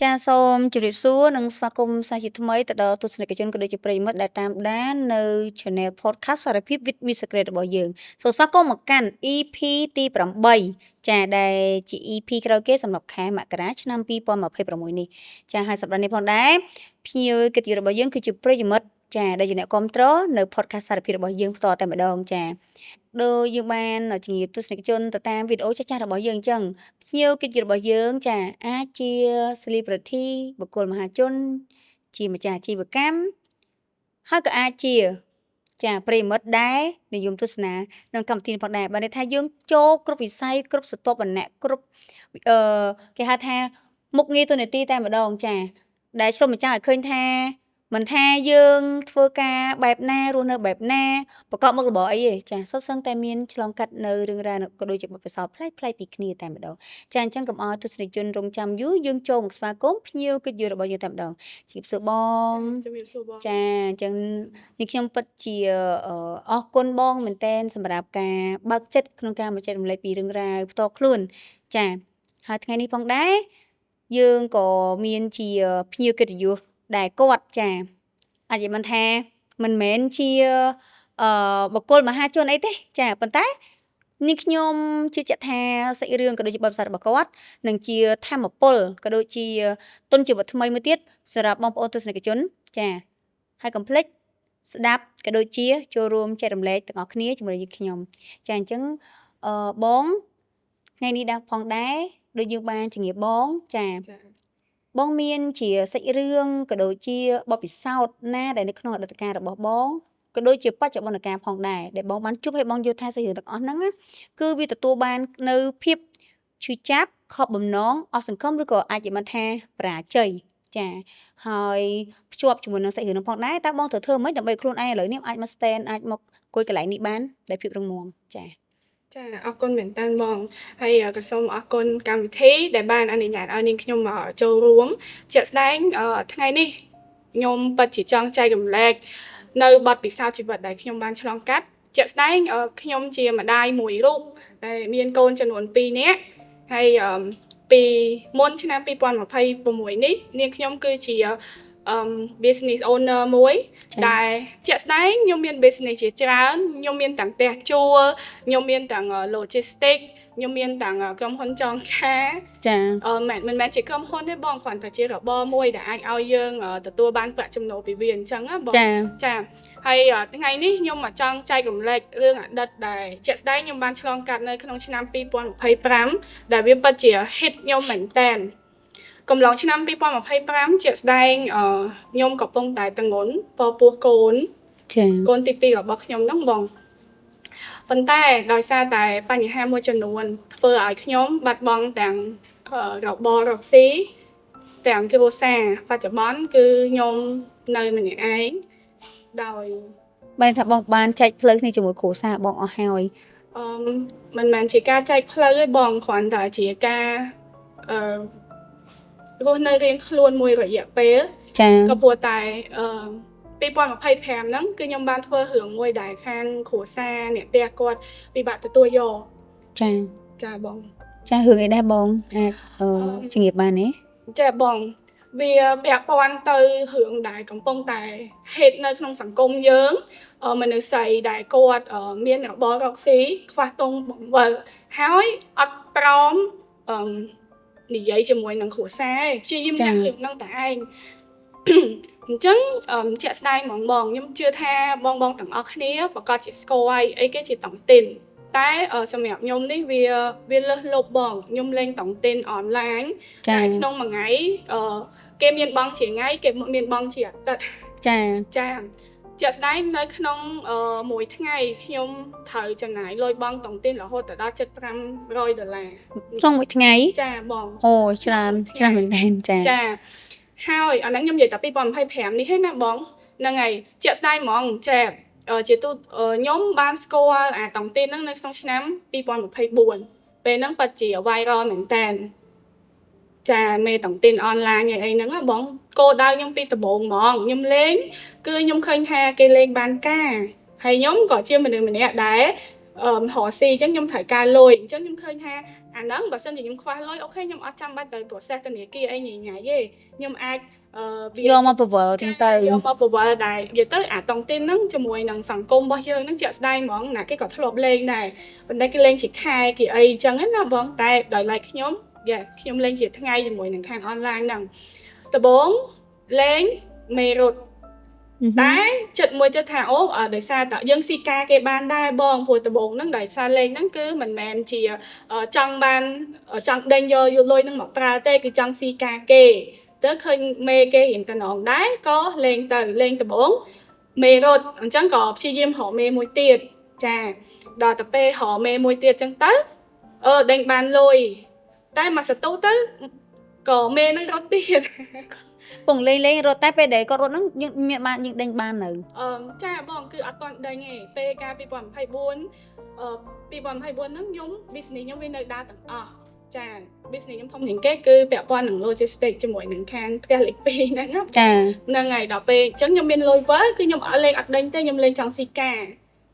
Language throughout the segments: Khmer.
ចាសូមជម្រាបសួរនិងស្វាគមន៍សាជាថ្មីទៅដល់ទស្សនិកជនក៏ដូចជាប្រិយមិត្តដែលតាមដាននៅ Channel Podcast សារភាព with Me Secret របស់យើងសូមស្វាគមន៍មកកាន់ EP ទី8ចាដែលជា EP ក្រោយគេសម្រាប់ខែមករាឆ្នាំ2026នេះចាហើយសប្តាហ៍នេះផងដែរភ្ញៀវកិត្តិយសរបស់យើងគឺជាប្រិយមិត្តចាដែលជាអ្នកគ្រប់គ្រងនៅ Podcast សារភាពរបស់យើងផ្ទាល់តែម្ដងចាដោយយើងបានជំរាបទស្សនិកជនទៅតាមវីដេអូចាស់ៗរបស់យើងអញ្ចឹងភ្ញៀវកិត្តិយសរបស់យើងចាអាចជា celebrity បុគ្គលមហាជនជាម្ចាស់អាជីវកម្មហើយក៏អាចជាចាប្រិយមិត្តដែរនិយមទស្សនាក្នុងកម្មវិធីផងដែរបើន័យថាយើងចូលគ្រប់វិស័យគ្រប់ស្រទាប់វណ្ណៈគ្រប់គេហៅថាមុខងារទូនាទីតែម្ដងចាដែលឆ្លុះបញ្ចាំងឲ្យឃើញថាមិនថាយើងធ្វើការបែបណារស់នៅបែបណាប្រកបមុខរបរអីទេចាសុទ្ធសឹងតែមានឆ្លងកាត់នៅរឿងរ៉ាវក៏ដូចជាបទពិសោធន៍ប្លែកៗពីគ្នាតែម្ដងចាអញ្ចឹងកុំឲ្យទស្សនិកជនរងចាំយូរយើងចូលមកស្វាគមន៍ភ្ញៀវកិត្តិយសរបស់យើងតែម្ដងជម្រាបសួរបងចាអញ្ចឹងនេះខ្ញុំពិតជាអរគុណបងមែនតែនសម្រាប់ការបើកចិត្តក្នុងការមកចែករំលែកពីរឿងរ៉ាវផ្ទាល់ខ្លួនចាហើយថ្ងៃនេះផងដែរយើងក៏មានជាភ្ញៀវកិត្តិយសដែលគាត់ចាអាចនិយាយបានថាមិនមែនជាបុគ្គលមហាជនអីទេចាប៉ុន្តែនេះខ្ញុំជឿជាក់ថាសាច់រឿងក៏ដូចជាបទពិសោធន៍របស់គាត់នឹងជាធម៌ពលក៏ដូចជាទុនជីវិតថ្មីមួយទៀតសម្រាប់បងប្អូនទស្សនិកជនចាហើយកុំភ្លេចស្ដាប់ក៏ដូចជាចូលរួមចែករំលែកទាំងអស់គ្នាជាមួយយើងខ្ញុំចាអញ្ចឹងបងថ្ងៃនេះđangផងដែរដូចយើងបានជំរាបបងចាបងមានជាសាច់រឿងក៏ដូចជាបទពិសោធន៍ណាដែលនៅក្នុងអតីតកាលរបស់បងក៏ដូចជាបច្ចុប្បន្នកាលផងដែរដែលបងបានជួបឲ្យបងយល់ថាសាច់រឿងទាំងអស់ហ្នឹងគឺវាទទួលបាននៅភាពឈឺចាប់ខកបំណងអស់សង្ឃឹមឬក៏អាចនិយាយបានថាបរាជ័យចាហើយភ្ជាប់ជាមួយនឹងសាច់រឿងហ្នឹងផងដែរតើបងត្រូវធ្វើម៉េចដើម្បីខ្លួនឯងឥឡូវនេះអាចមក stand អាចមកអង្គុយកន្លែងនេះបានដោយភាពរឹងមាំចាចាអរគុណមែនតើបងហើយក៏សូមអរគុណកម្មវិធីដែលបានអនុញ្ញាតឲ្យនាងខ្ញុំមកចូលរួមជាក់ស្ដែងថ្ងៃនេះខ្ញុំពិតជាចង់ចែករំលែកនៅបទពិសោធន៍ជីវិតដែលខ្ញុំបានឆ្លងកាត់ជាក់ស្ដែងខ្ញុំជាម្ដាយមួយរូបដែលមានកូនចំនួន2នាក់ហើយពីមុនឆ្នាំ2026នេះនាងខ្ញុំគឺជាbusiness owner មួយដែលជាក់ស្ដែងខ្ញុំមាន business ជាច្រើនខ្ញុំមានទាំងផ្ទះជួលខ្ញុំមានទាំង logistics ខ្ញុំមានទាំងក្រុមហ៊ុនចងការចាមិនមែនជាក្រុមហ៊ុនទេបងគ្រាន់តែជារបរមួយដែលអាចឲ្យយើងទទួលបានប្រាក់ចំណូលពីវាអញ្ចឹងណាបងចាហើយថ្ងៃនេះខ្ញុំមកចង់ចែករំលែករឿងអតីតដែលជាក់ស្ដែងខ្ញុំបានឆ្លងកាត់នៅក្នុងឆ្នាំ2025ដែលវាពិតជា hit ខ្ញុំមែនតើកំឡុងឆ្នាំ2025ជាក់ស្ដែងខ្ញុំកំពុងតែតងន់ពពោះកូនចាកូនទី2របស់ខ្ញុំហ្នឹងបងប៉ុន្តែដោយសារតែបញ្ហាមួយចំនួនធ្វើឲ្យខ្ញុំបាត់បង់ទាំងរបររកស៊ីទាំងគ្រួសារបច្ចុប្បន្នគឺខ្ញុំនៅម្នាក់ឯងដោយបានថាបងបានចែកផ្លូវគ្នាជាមួយគ្រួសារបងអស់ហើយមិនមែនជាការចែកផ្លូវទេបងគ្រាន់តែជាការរស់នៅរៀងខ្លួនមួយរយៈពេលចាក៏ព្រោះតែ2025ហ្នឹងគឺខ្ញុំបានធ្វើរឿងមួយដែលខាងគ្រួសារអ្នកផ្ទះគាត់ពិបាកទទួលយកចាបងចារឿងអីដែរបងអាចជំរាបបានទេចាបងវាពាក់ព័ន្ធទៅរឿងដែលកំពុងតែហេតុនៅក្នុងសង្គមយើងមនុស្សស្រីដែលគាត់មានរបររកស៊ីខ្វះទង់បង្វិលហើយអត់ព្រមនិយាយជាមួយនឹងគ្រួសារព្យាយាមចាក់រឿងហ្នឹងតែឯងអញ្ចឹងជាក់ស្ដែងហ្មងបងខ្ញុំជឿថាបងទាំងអស់គ្នាប្រកាសជាស្គាល់អីគេជាតុងទីនតែសម្រាប់ខ្ញុំនេះវាលើសលប់បងខ្ញុំលេងតុងទីនអនឡាញតែក្នុងមួយថ្ងៃគេមានបងជាថ្ងៃគេមានបងជាអាទិត្យចាជាក់ស្ដែងនៅក្នុងមួយថ្ងៃខ្ញុំត្រូវចំណាយលុយបងតុងទីនរហូតដល់$7,500ក្នុងមួយថ្ងៃចាបងអូច្រើនមែនទែនចាហើយអាហ្នឹងខ្ញុំនិយាយតែ2025នេះឯណាបងហ្នឹងហើយជាក់ស្ដែងហ្មងចាជាទូខ្ញុំបានស្គាល់អាតុងទីនហ្នឹងនៅក្នុងឆ្នាំ2024ពេលហ្នឹងពិតជា viral មែនតើចាមេតុងទីនអនឡាញអីហ្នឹងបងគោលដៅខ្ញុំពីដំបូងហ្មងខ្ញុំលេងគឺខ្ញុំឃើញថាគេលេងបានការហើយខ្ញុំក៏ជាមនុស្សម្នាក់ដែល họ xì chứ nhung thời ca lôi chứ nhung khơi ha nắng bà sân thì nhung khoa lôi ok nhung ở trong ban tới process cái này kia anh nhỉ nhảy ghê nhung ai យកមកប្រវល់ចឹងទៅ យកមកប្រវល់ដែរនិយាយទៅអាតុងទីនហ្នឹងជាមួយនឹងសង្គមរបស់យើងហ្នឹងជាក់ស្ដែងហ្មងណាគេក៏ធ្លាប់លេងដែរប៉ុន្តែគេលេងជាខែគេអីចឹងណាបងតែដោយឡែកខ្ញុំលេងជាថ្ងៃជាមួយនឹងខាងអនឡាញហ្នឹងដំបូងលេងមេរត់តែចិត្តមួយទៀតថាអូដោយសារតយើងស៊ីការគេបានដែរបងព្រោះដំបូងហ្នឹងដោយសារលេងហ្នឹងគឺមិនមែនជាចង់បានចង់ដេញយកលុយហ្នឹងមកប្រើទេគឺចង់ស៊ីការគេទៅឃើញមេគេរៀងតំណងដែរក៏លេងទៅលេងដំបូងមេរត់អញ្ចឹងក៏ព្យាយាមរកមេមួយទៀតចាដល់ទៅពេលរកមេមួយទៀតអញ្ចឹងទៅដេញបានលុយតែមកសតុះទៅក៏មេនឹងរត់ទៀត ពងលេងរត់តែពេលដែលគាត់រត់ហ្នឹងយើងមានបានយើងដេញបាននៅចាបងគឺអត់ទាន់ដេញទេពេលកាល2024ហ្នឹងខ្ញុំ business ខ្ញុំវានៅដើរទាំងអស់ចា business ខ្ញុំធំជាងគេគឺពាក់ព័ន្ធនឹង logistics ជាមួយនឹងខាងផ្ទះលេខ2ហ្នឹងចាហ្នឹងហើយដល់ពេលអញ្ចឹងខ្ញុំមានលុយវិលគឺខ្ញុំអត់លេងអត់ដេញទេខ្ញុំលេងចង់ស៊ីការ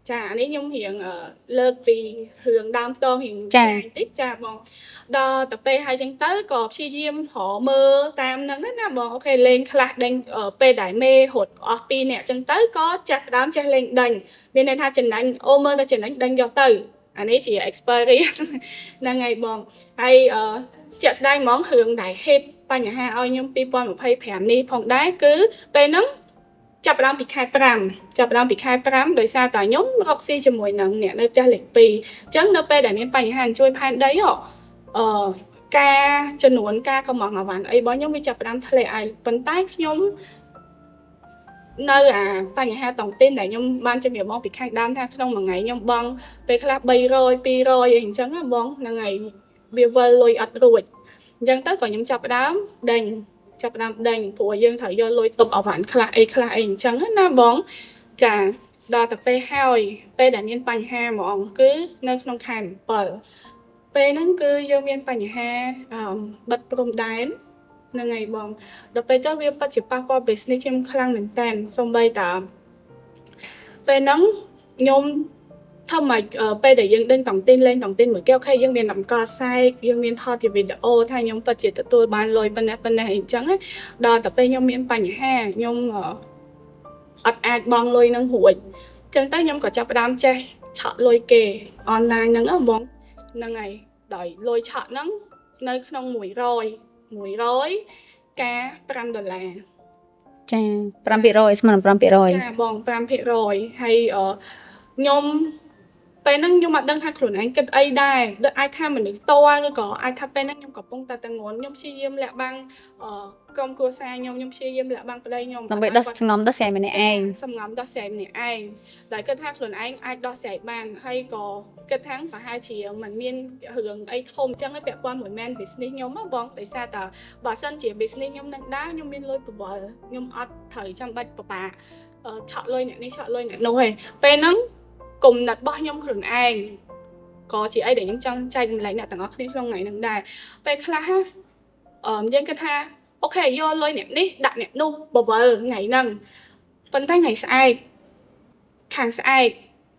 ចាអានេះខ្ញុំរៀងលើកពីរឿងដើមតងរៀងឆ្ងាយតិចចាបងដល់ទៅពេលហើយចឹងទៅក៏ព្យាយាមរកមើលតាមហ្នឹងណាបងអូខេលេងខ្លះដេញពេលដែលមេរត់អស់2នាក់ចឹងទៅក៏ចាស់ដើមចេះលេងដេញមានន័យថាចំណេញមើលតែចំណេញដេញយកទៅអានេះជា experience ហ្នឹងហើយបងហើយជាក់ស្ដែងហ្មងរឿងដែលហេតុបញ្ហាឲ្យខ្ញុំ2025នេះផងដែរគឺពេលហ្នឹងចាប់ផ្ដើមពីខែ5ដោយសារតែខ្ញុំរកស៊ីជាមួយនឹងអ្នកនៅផ្ទះលេខ2អញ្ចឹងនៅពេលដែលមានបញ្ហាជួយផែនដីការចំនួនការកំងអវ៉ាន់អីរបស់ខ្ញុំវាចាប់ផ្ដើមធ្លាក់ហើយប៉ុន្តែខ្ញុំនៅបញ្ហាតុងទីនដែលខ្ញុំបានជំរាបមកពីខាងដើមថាក្នុងមួយថ្ងៃខ្ញុំបង់ពេលខ្លះ300 200អីអញ្ចឹងណាបងហ្នឹងហើយវាវិលលុយអត់រួចអញ្ចឹងទៅក៏ខ្ញុំចាប់ផ្ដើមដេញព្រោះយើងត្រូវយកលុយទុបអវ៉ាន់ខ្លះអីអញ្ចឹងណាបងចាដល់ទៅពេលហើយពេលដែលមានបញ្ហាហ្មងគឺនៅក្នុងខែ7ពេលហ្នឹងគឺយើងមានបញ្ហាបិទព្រំដែនហ្នឹងហើយបងដល់ពេលទៅវាពិតជាប៉ះពាល់ business ខ្ញុំខ្លាំងមែនតើសូម្បីតាពេលហ្នឹងខ្ញុំធម្មពេលដែលយើងដេញតុងទីនលេងតុងទីនមួយគេអូខេយើងមានតម្កល់ខ្សែយើងមានថតជាវីដេអូថាខ្ញុំពិតជាទទួលបានលុយប៉ុណ្ណេះអញ្ចឹងដល់តែពេលខ្ញុំមានបញ្ហាខ្ញុំអត់អាចបង់លុយនឹងរួចអញ្ចឹងទៅខ្ញុំក៏ចាប់ផ្ដើមចេះឆក់លុយគេអនឡាញហ្នឹងបងហ្នឹងហើយដោយលុយឆក់ហ្នឹងនៅក្នុង100ការ$5ចា5%ស្មើនឹង5%ចាបង5%ហើយខ្ញុំពេលហ្នឹងខ្ញុំអត់ដឹងថាខ្លួនឯងគិតអីដែរអាចថាមនុស្សតឬក៏អាចថាពេលហ្នឹងខ្ញុំកំពុងតែងន់ខ្ញុំព្យាយាមលាក់បាំងក្រុមគ្រួសារខ្ញុំព្យាយាមលាក់បាំងប្តីខ្ញុំដើម្បីដោះស្ងំដោះស្រាយម្នាក់ឯងដែលគិតថាខ្លួនឯងអាចដោះស្រាយបានហើយក៏គិតថាប្រហែលជាមិនមានរឿងអីធំអញ្ចឹងឯងពាក់ព័ន្ធមួយមែន business ខ្ញុំបងដោយសារតែបើសិនជា business ខ្ញុំនឹងដែរខ្ញុំមានលុយប្រវល់ខ្ញុំអត់ត្រូវចាំបាច់ប្របាឆក់លុយអ្នកនេះឆក់លុយអ្នកនោះទេពេលហ្នឹងគំនិតរបស់ខ្ញុំខ្លួនឯងក៏ជាអីដែលខ្ញុំចង់ចែកចម្លែកអ្នកទាំងអស់គ្នាក្នុងថ្ងៃហ្នឹងដែរពេលខ្លះយើងគិតថាអូខេយកលុយអ្នកនេះដាក់អ្នកនោះបវលថ្ងៃហ្នឹងប៉ុន្តែថ្ងៃស្អែក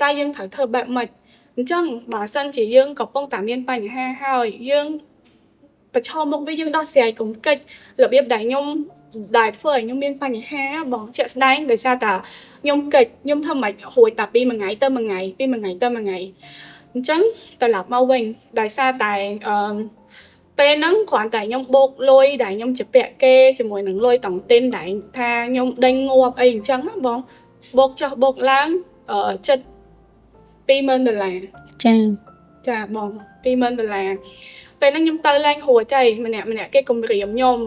តែយើងត្រូវធ្វើបែបម៉េចអញ្ចឹងបើសិនជាយើងកំពុងតែមានបញ្ហាហើយយើងប្រឈមមុខវាយើងដោះស្រាយកុំកិច្ចរបៀបដែលខ្ញុំដែលធ្វើឲ្យខ្ញុំមានបញ្ហាបងជាក់ស្ដែងដោយសារតែខ្ញុំកិច្ចខ្ញុំធ្វើមិនរួចតែពីមួយថ្ងៃទៅមួយថ្ងៃពីមួយថ្ងៃទៅមួយថ្ងៃអញ្ចឹងត្រឡប់មកវិញដោយសារតែពេលហ្នឹងគ្រាន់តែខ្ញុំបូកលុយដែលខ្ញុំជាពាក់គេជាមួយនឹងលុយតុងទីនដែលថាខ្ញុំដេញងាប់អីអញ្ចឹងបងបូកចុះបូកឡើងចិត្ត$20,000ចាបង$20,000ពេលហ្នឹងខ្ញុំទៅឡើងរួចហើយម្នាក់គេគម្រាមខ្ញុំ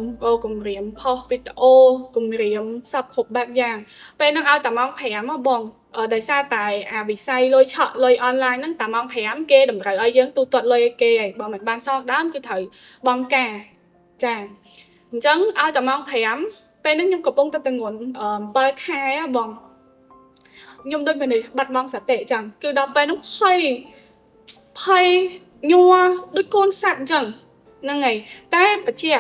គម្រាមផុសវីដេអូគម្រាមសັບគ្រប់បែបយ៉ាងពេលហ្នឹងឲ្យតែម៉ោង5មកបងដោយសារតែអាវិស័យលុយឆក់លុយអនឡាញហ្នឹងតែម៉ោង5គេតម្រូវឲ្យយើងទូទាត់លុយគេហើយបើមិនបានសងដើមគឺត្រូវបង់ការចាអញ្ចឹងឲ្យតែម៉ោង5ពេលហ្នឹងខ្ញុំកំពុងតែងន់7ខែបងខ្ញុំដូចមនុស្សបាត់បង់សតិអញ្ចឹងគឺដល់ពេលហ្នឹងភ័យញ័រដូចកូនសត្វអញ្ចឹងហ្នឹងហើយតែបច្ចេក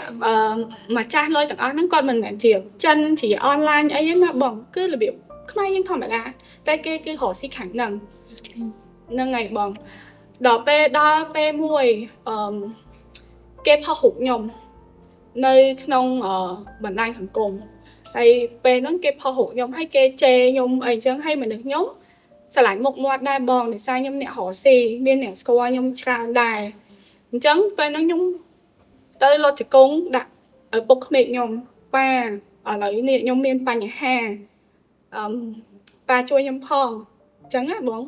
ម្ចាស់លុយទាំងអស់ហ្នឹងគាត់មិនមែនជាចិនជាអនឡាញអីណាបងគឺរបៀបខ្មែរយើងធម្មតាតែគេគឺរកស៊ីខាងហ្នឹង Nâng ngày bọn đó bê mùi kê phá hụt nhông nơi nông mình đang thành cùng hay bê nâng kê phá hụt nhông hay kê chê nhông ấy chẳng hay mình được nhông sẽ lại một mọt đai bọn để xa nhông nẹ hỏ xì miên nẹ score nhông tràn đài chẳng bê nâng nhông tới lột trực công đặt ở bốc mẹ nhông ba ở lấy nẹ nhông miên bà nhà hà bà chui nhông phong chẳng á bọn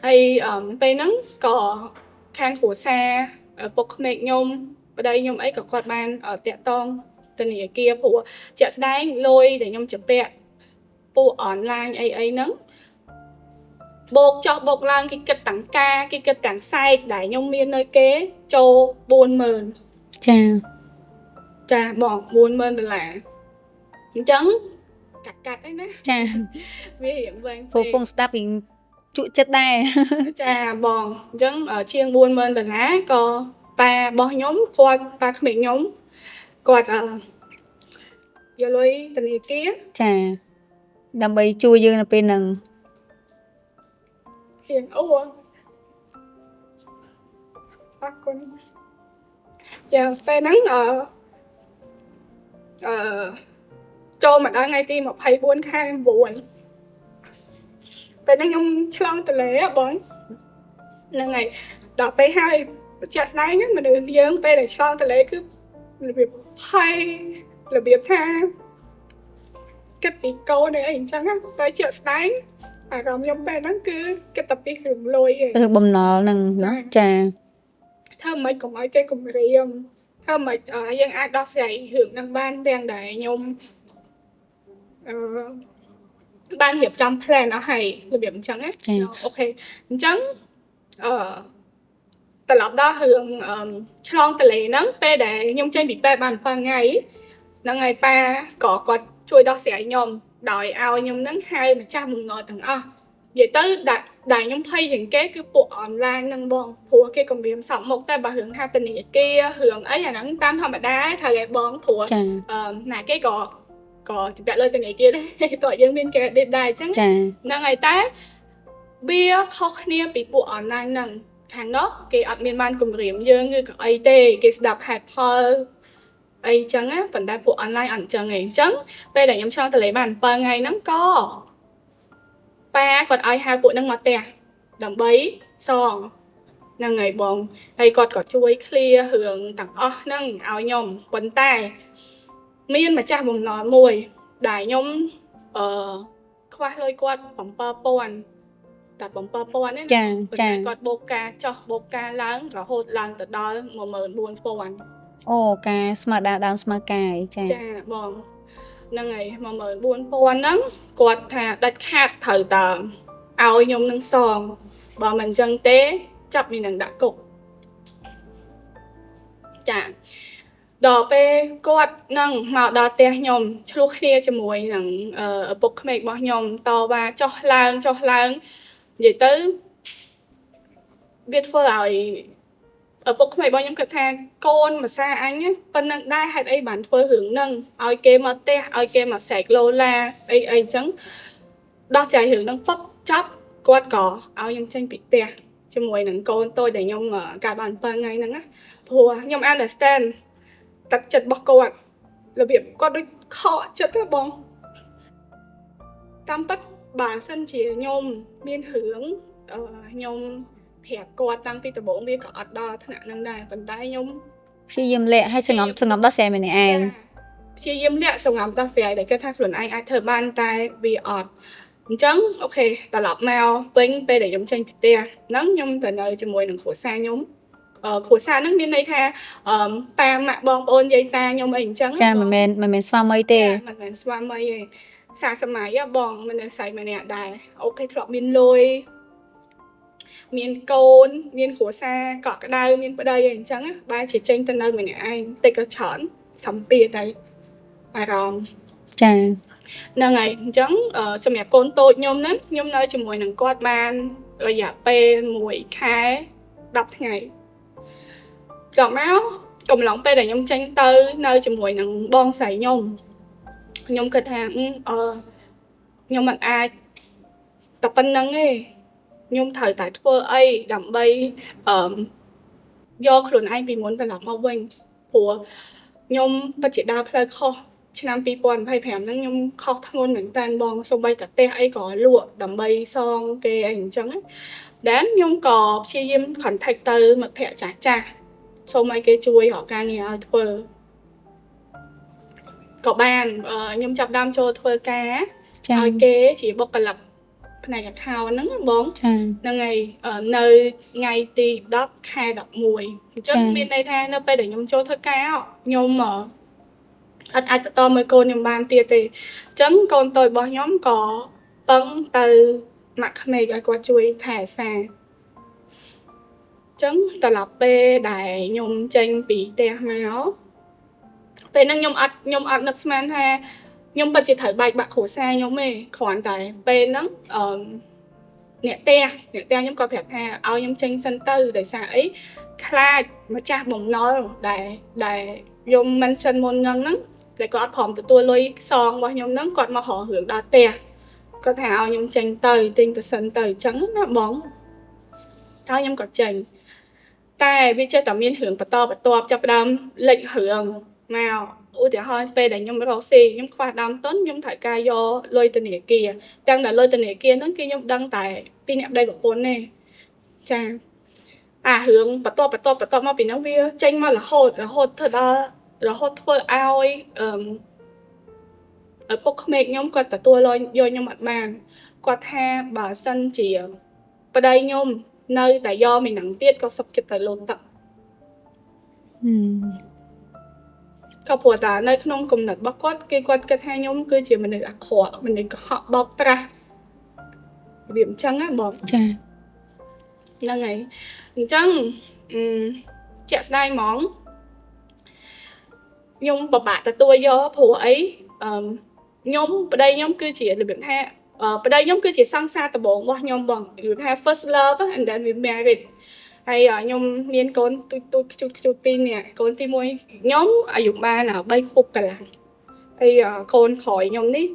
hay bê nâng có khang khổ xa ở bốc mẹ nhông ở đây nhông ấy có quạt bàn ở tẹt tông tên này kia phụ chạy đánh lôi để nhông chụp bẹ phụ online ấy nâng bột cho bột lan cái kịch tặng ca cái kịch tặng sai để nhông miên nơi kế cho 40,000 cha bọn 40,000 là chấn cạch đấy nè cha nguy hiểm vàng phụ pung stop thì trụ chất đai cha bọn chấn ở chiên 40,000 là lá có ba bỏ nhóm quạt ba miệng nhóm quạt giờ lôi tình này kia cha đâm bay chui dương là bên nằng hiền ủa bác con giờ phải nắng cho mà đã ngay tim một hay buồn khang buồn phải nắng nhung chlong từ lẽ bọn nên ngày đọcไปhai chặt này mà được dươngไปđể chlong từ lẽ cứ là việc hay là việc tha cái tí câu này anh chẳng á tới chợ đánh còn nhungไปnắng cứ cái tập đi hưởng lôi được bầm nọ nằng nó cha thơm mấy cũng ở cái cùng riêng thơm mấy dân ai đó dạy hưởng năng ban đang để nhung ban hiệp trong plan nó hay là điểm chẳng ấy ok chẳng từ lúc đó hưởng chlong từ lệ nắng pe để nhung trên bị pe bàn phần ngày nó ngày pa có chui đó sẽ nhung đòi ao nhung nắng hai mà cha mừng ngồi thằng vậy tới đại nhung thay những cái bộ online nâng bọn phùa cái công việc sống một tay bà hưởng hai tình này kia hưởng ấy là nắng tam thầm bà đá thời ngày bọn phùa là cái có chụp lại tình này kia đấy tội dân bên kia đến đài chẳng là ngày ta bia khó khăn bị bộ online nâng tháng đó cái admin man cùng riêng dương như cái IT cái đập hạt phơ ấy chẳng á phần đại bộ online ảnh chẳng ngày chẳng bây giờ nhắm cho tôi lấy bàn per ngày nắng có ba còn ai hai bộ nâng mặt tè đằng bấy song nâng ngày bọn hay còn có chuối clear hưởng tặng nâng áo nhom quần tay miên mà cha bụng nói mùi đại nhom khoa lôi quạt bóng pa pon tập bóng pa pon ấy cha còn bột ca láng rồi hột láng từ đó mà mờn buồn pon ca smart down smart cài cha bọn nâng ngày mà mờn buồn pon lắm quạt thà đặt khác thử tờ áo nhom nâng song bọn mình chân tế chập mình nâng đã cục cha đỏ pe quạt nâng mạo đỏ tè nhom lúc kia cho mùi nâng bột mệt bỏ nhom to và cho lang vậy tới biết phơi lại ở bột mệt bỏ nhom cái thang con mà xa anh á phần nâng đai hạt ấy bản phơi hưởng nâng ai kê mà te ai kê mà sạch lô la ấy trắng đó sẽ hưởng nâng phấp chắp quạt cỏ áo nhom tranh bị te cho mùi nâng con tôi để nhom cả bàn phần ngày nâng á phùa nhom understand tật chật bọc quạt là việc con đôi khó chất các bóng tam bắt bà sân chỉ nhôm miên hướng nhôm hẹp quạt tăng phi tập bốn vì có ọt đo thân nạn nâng đài phần tay nhôm khi dìm lẹ hay sừng ngắm đó xe mình ai khi dìm lẹ sừng ngắm đó xe để kết thúc luận anh ai thờ ban tay vì ọt trắng ok ta lọc mèo vinh bê để giống tranh bị tè nắng nhôm từ nơi cho mùi nâng khổ xa nhôm khổ xa nước miền đây tha ta mạ bong ôn dây ta nhôm ảnh trắng cha mình xoa mây tê mình xoa mây xa sớm máy bong mình xài mình nè đài ok thọ miền lôi miền côn miền khổ xa cọ cái đai miền ở đây ảnh trắng ba chỉ tranh tân nơi mình nè anh tê có chọn sắm bia đây ai ròm cha nâng ngày trắng sớm đẹp côn tôi nhôm lắm nhôm nơi cho mùi nâng quạt ban rồi giả pe mùi khai đọc ngày rồi máu cùng lòng pe để nhung tranh tới nơi cho mùi nâng bon sải nhung kịch hàng nhung mình ai tập bên nâng ấy ខ្ញុំត្រូវតែធ្វើអីដើម្បីយកខ្លួនឯងពីមុនត្រឡប់មកវិញព្រោះខ្ញុំពិតជាដើរផ្លូវខុសឆ្នាំ2025ហ្នឹងខ្ញុំខុសធ្ងន់មែនតើបងសូម្បីតែផ្ទះអីក៏លក់ដើម្បីសងគេអីអញ្ចឹងតែខ្ញុំក៏ព្យាយាម contact ទៅមិត្តភ័ក្តិចាស់សូមឲ្យគេជួយរកការងារឲ្យធ្វើក៏បានខ្ញុំចាប់ដើមចូលធ្វើការឲ្យគេជាបុគ្គលិកផ្នែក account ហ្នឹងបងហ្នឹងហើយនៅថ្ងៃទី10ខែ11អញ្ចឹងមានន័យថានៅពេលដែលខ្ញុំចូលធ្វើការខ្ញុំអត់អាចបន្តមើលកូនខ្ញុំបានទៀតទេអញ្ចឹងកូនតូចរបស់ខ្ញុំក៏ពឹងទៅម៉ាក់ក្មេកឲ្យគាត់ជួយថែអាសាអញ្ចឹងត្រឡប់ពេលដែលខ្ញុំចេញពីផ្ទះមកពេលហ្នឹងខ្ញុំអត់នឹកស្មានថាខ្ញុំពិតជាត្រូវបែកបាក់គ្រួសារខ្ញុំទេគ្រាន់តែពេលហ្នឹងអ្នកផ្ទះខ្ញុំក៏ប្រាប់ថាឲ្យខ្ញុំចេញសិនទៅដោយសារអីខ្លាចម្ចាស់បំណុលដែលខ្ញុំមិនសិនមុនហ្នឹងតែគាត់អត់ព្រមទទួលលុយសងរបស់ខ្ញុំហ្នឹងគាត់មករករឿងដល់ផ្ទះគាត់ថាឲ្យខ្ញុំចេញទៅទិញទៅសិនទៅអញ្ចឹងណាបងហើយខ្ញុំក៏ចេញតែវាចេះតែមានរឿងបន្តបន្ទាប់ចាប់ដើមលេចរឿងមកឧទាហរណ៍ពេលដែលខ្ញុំរកស៊ីខ្ញុំខ្វះដើមទុនខ្ញុំត្រូវការយកលុយធនាគារទាំងតែលុយធនាគារហ្នឹងគឺខ្ញុំដឹងតែពីអ្នកប្តីប្រពន្ធទេចារឿងបន្តមកពីហ្នឹងវាចេញមករហូតធ្វើដល់រហូតធ្វើឲ្យឪពុកក្មេកខ្ញុំគាត់ទទួលយកខ្ញុំអត់បានគាត់ថាបើសិនជាប្តីខ្ញុំនៅតែយកមីនឹងទៀតក៏សុខចិត្តទៅលូនទឹកក៏ព្រោះតែនៅក្នុងគំនិតរបស់គាត់គេគាត់គិតថាខ្ញុំគឺជាមនុស្សអាក្រក់មនុស្សកុហកបោកប្រាស់វាអញ្ចឹងណាបងចាហ្នឹងហើយអញ្ចឹងជាក់ស្ដែងហ្មងខ្ញុំពិបាកទទួលយកព្រោះអីខ្ញុំប្តីខ្ញុំគឺជារបៀបថាប្តីខ្ញុំគឺជាសង្សារដំបូងរបស់ខ្ញុំបងនិយាយថា first love and then we married ហើយខ្ញុំមានកូនទូចខ្ជូត2នាក់កូនទី1ខ្ញុំអាយុបាន3ខួបកន្លះហើយកូនក្រោយខ្ញុំនេះ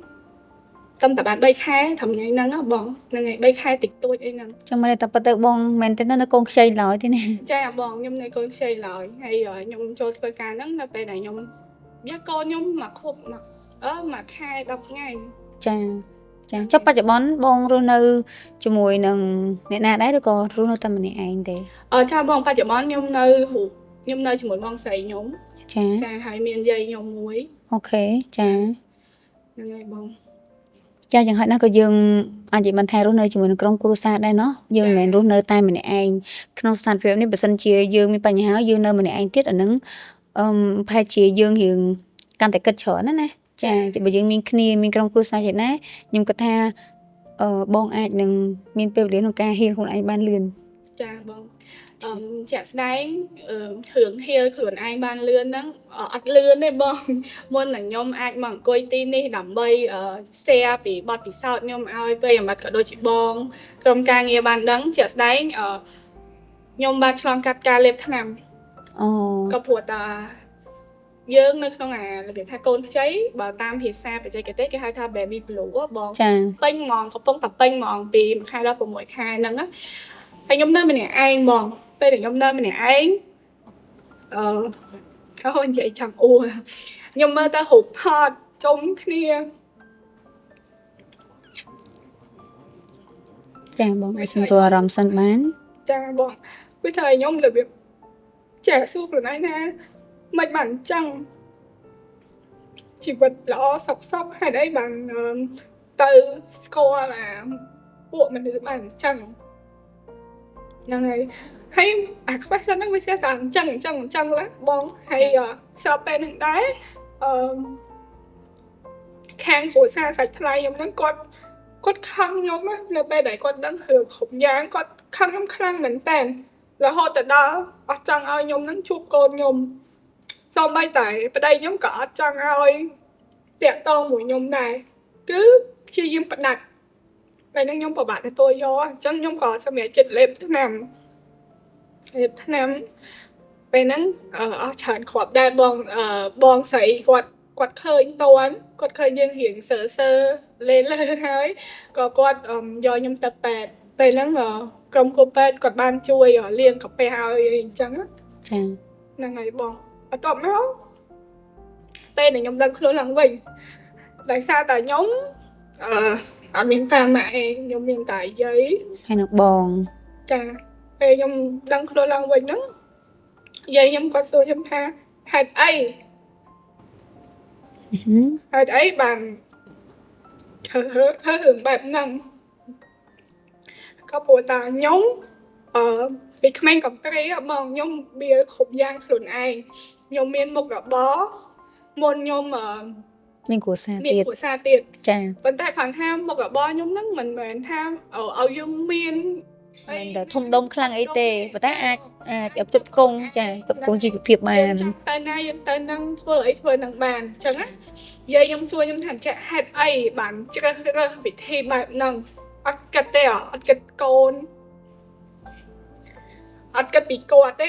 តែបាន3ខែត្រឹមថ្ងៃហ្នឹងបងហ្នឹងហើយ3ខែតិចតួចអីហ្នឹងចឹងមិនតែប៉ុន្តែបងមែនទេនៅកូនខ្ចីឡើយទេណាចាបងខ្ញុំនៅកូនខ្ចីឡើយហើយខ្ញុំចូលធ្វើការហ្នឹងនៅពេលដែលខ្ញុំយកកូនខ្ញុំមកខួបមួយខែ10ថ្ងៃចាចុះបច្ចុប្បន្នបងរស់នៅជាមួយនឹងអ្នកណាដែរឬក៏រស់នៅតែម្នាក់ឯងទេចាបងបច្ចុប្បន្នខ្ញុំនៅជាមួយបងស្រីខ្ញុំចាហើយមានយាយខ្ញុំមួយអូខេចាហ្នឹងហើយបងចាយ៉ាងហោចណាស់ក៏យើងអាចនិយាយបានថារស់នៅជាមួយនឹងក្រុមគ្រួសារដែរเนาะយើងមិនមែនរស់នៅតែម្នាក់ឯងក្នុងស្ថានភាពនេះបើសិនជាយើងមានបញ្ហាយើងនៅម្នាក់ឯងទៀតអានឹងប្រហែលជាយើងរៀងកាន់តែគិតច្រើនណាចាបើយើងមានគ្នាមានក្រុមគ្រួសារជាតិណាខ្ញុំគិតថាបងអាចនឹងមានពេលវេលាក្នុងការហៀលខ្លួនឯងបានលឿនចាបងជាក់ស្ដែងរឿងហៀលខ្លួនឯងបានលឿនហ្នឹងអត់លឿនទេបងមុននឹងខ្ញុំអាចមកអង្គុយទីនេះដើម្បី share ពីបទពិសោធន៍ខ្ញុំឲ្យប្រិយមិត្តក៏ដូចជាបងក្រុមការងារបានដឹងជាក់ស្ដែងខ្ញុំបានឆ្លងកាត់ការលេបថ្នាំក៏ព្រោះតាយើងនៅក្នុងរបៀបថាកូនខ្ចីបើតាមភាសាបច្ចេកទេសគេហៅថា baby blue បងពេញហ្មងកំពុងតែពេញហ្មងពី1ខែដល់6ខែហ្នឹងណាហើយខ្ញុំនៅម្នាក់ឯងបងពេលដែលខ្ញុំនៅម្នាក់ឯងเขาនិយាយចង់អួរខ្ញុំមើលតែរូបថតជុំគ្នាចាបងឲ្យសម្រួលអារម្មណ៍សិនបានចាបងវាថាខ្ញុំរបៀបចាសួរខ្លួនឯងណាមិនបានអញ្ចឹងជីវិតល្អសុខហេតុអីបានទៅស្គាល់ពួកមនុស្សបានអញ្ចឹងហ្នឹងហើយខ្វះសិនហ្នឹងវាស្ទើរតែអញ្ចឹងបងហើយស្របពេលហ្នឹងដែរខាងគ្រួសារសាច់ថ្លៃខ្ញុំហ្នឹងគាត់ខឹងខ្ញុំនៅពេលដែលគាត់ដឹងរឿងគ្រប់យ៉ាងគាត់ខឹងខ្ញុំខ្លាំងមែនតើរហូតទៅដល់អត់ចង់ឲ្យខ្ញុំហ្នឹងជួបកូនខ្ញុំសូម្បីតែប្តីខ្ញុំក៏អត់ចង់ឲ្យតាក់ទងមួយខ្ញុំដែរគឺព្យាយាមផ្ដាច់ពេលហ្នឹងខ្ញុំពិបាកទទួលយកអញ្ចឹងខ្ញុំក៏សម្រេចចិត្តលេបថ្នាំពេលហ្នឹងអស់ច្រើនគ្រាប់ដែរបងស្រីគាត់ឃើញតន់គាត់ឃើញយើងរៀងសើលេហើយក៏គាត់យកខ្ញុំទៅពេទ្យ ពេលហ្នឹងក្រុមគ្រូពេទ្យគាត់បានជួយលាងកាពះឲ្យអីអញ្ចឹងណា ចា ហ្នឹងហើយបងបន្ទាប់មកពេលដែលខ្ញុំដឹងខ្លួនឡើងវិញដោយសារតែខ្ញុំអត់មានប៉ាម៉ាក់ឯងខ្ញុំមានតែយាយ ហើយនឹងបង ចាពេលខ្ញុំដឹងខ្លួនឡើងវិញហ្នឹងយាយខ្ញុំគាត់សួរខ្ញុំថាហេតុអីបានធ្វើរឿងបែបហ្នឹងក៏ព្រោះតាខ្ញុំពីក្មេងកំព្រាបងខ្ញុំវាគ្រប់យ៉ាងខ្លួនឯងខ្ញុំមានមុខរបរមុនខ្ញុំមានគ្រួសារ មាន ទៀត គ្រួសារទៀត ចា ប៉ុន្តែគាត់ថាមុខរបរខ្ញុំហ្នឹងមិនមែនថាឲ្យយើងមាន មិនតែធំដុំខ្លាំងអីទេប៉ុន្តែអាចផ្គត់ផ្គង់ចាផ្គត់ផ្គង់ជីវភាពបាន ចង់ទៅណាយើងទៅនឹងធ្វើអីធ្វើនឹងបានអញ្ចឹងណាយាយខ្ញុំសួរខ្ញុំថាចាក់ហេតុអីបានជ្រើសរើសវិធីបែបហ្នឹងអត់គិតទេអត់គិតកូនអត់គិតពីគាត់ទេ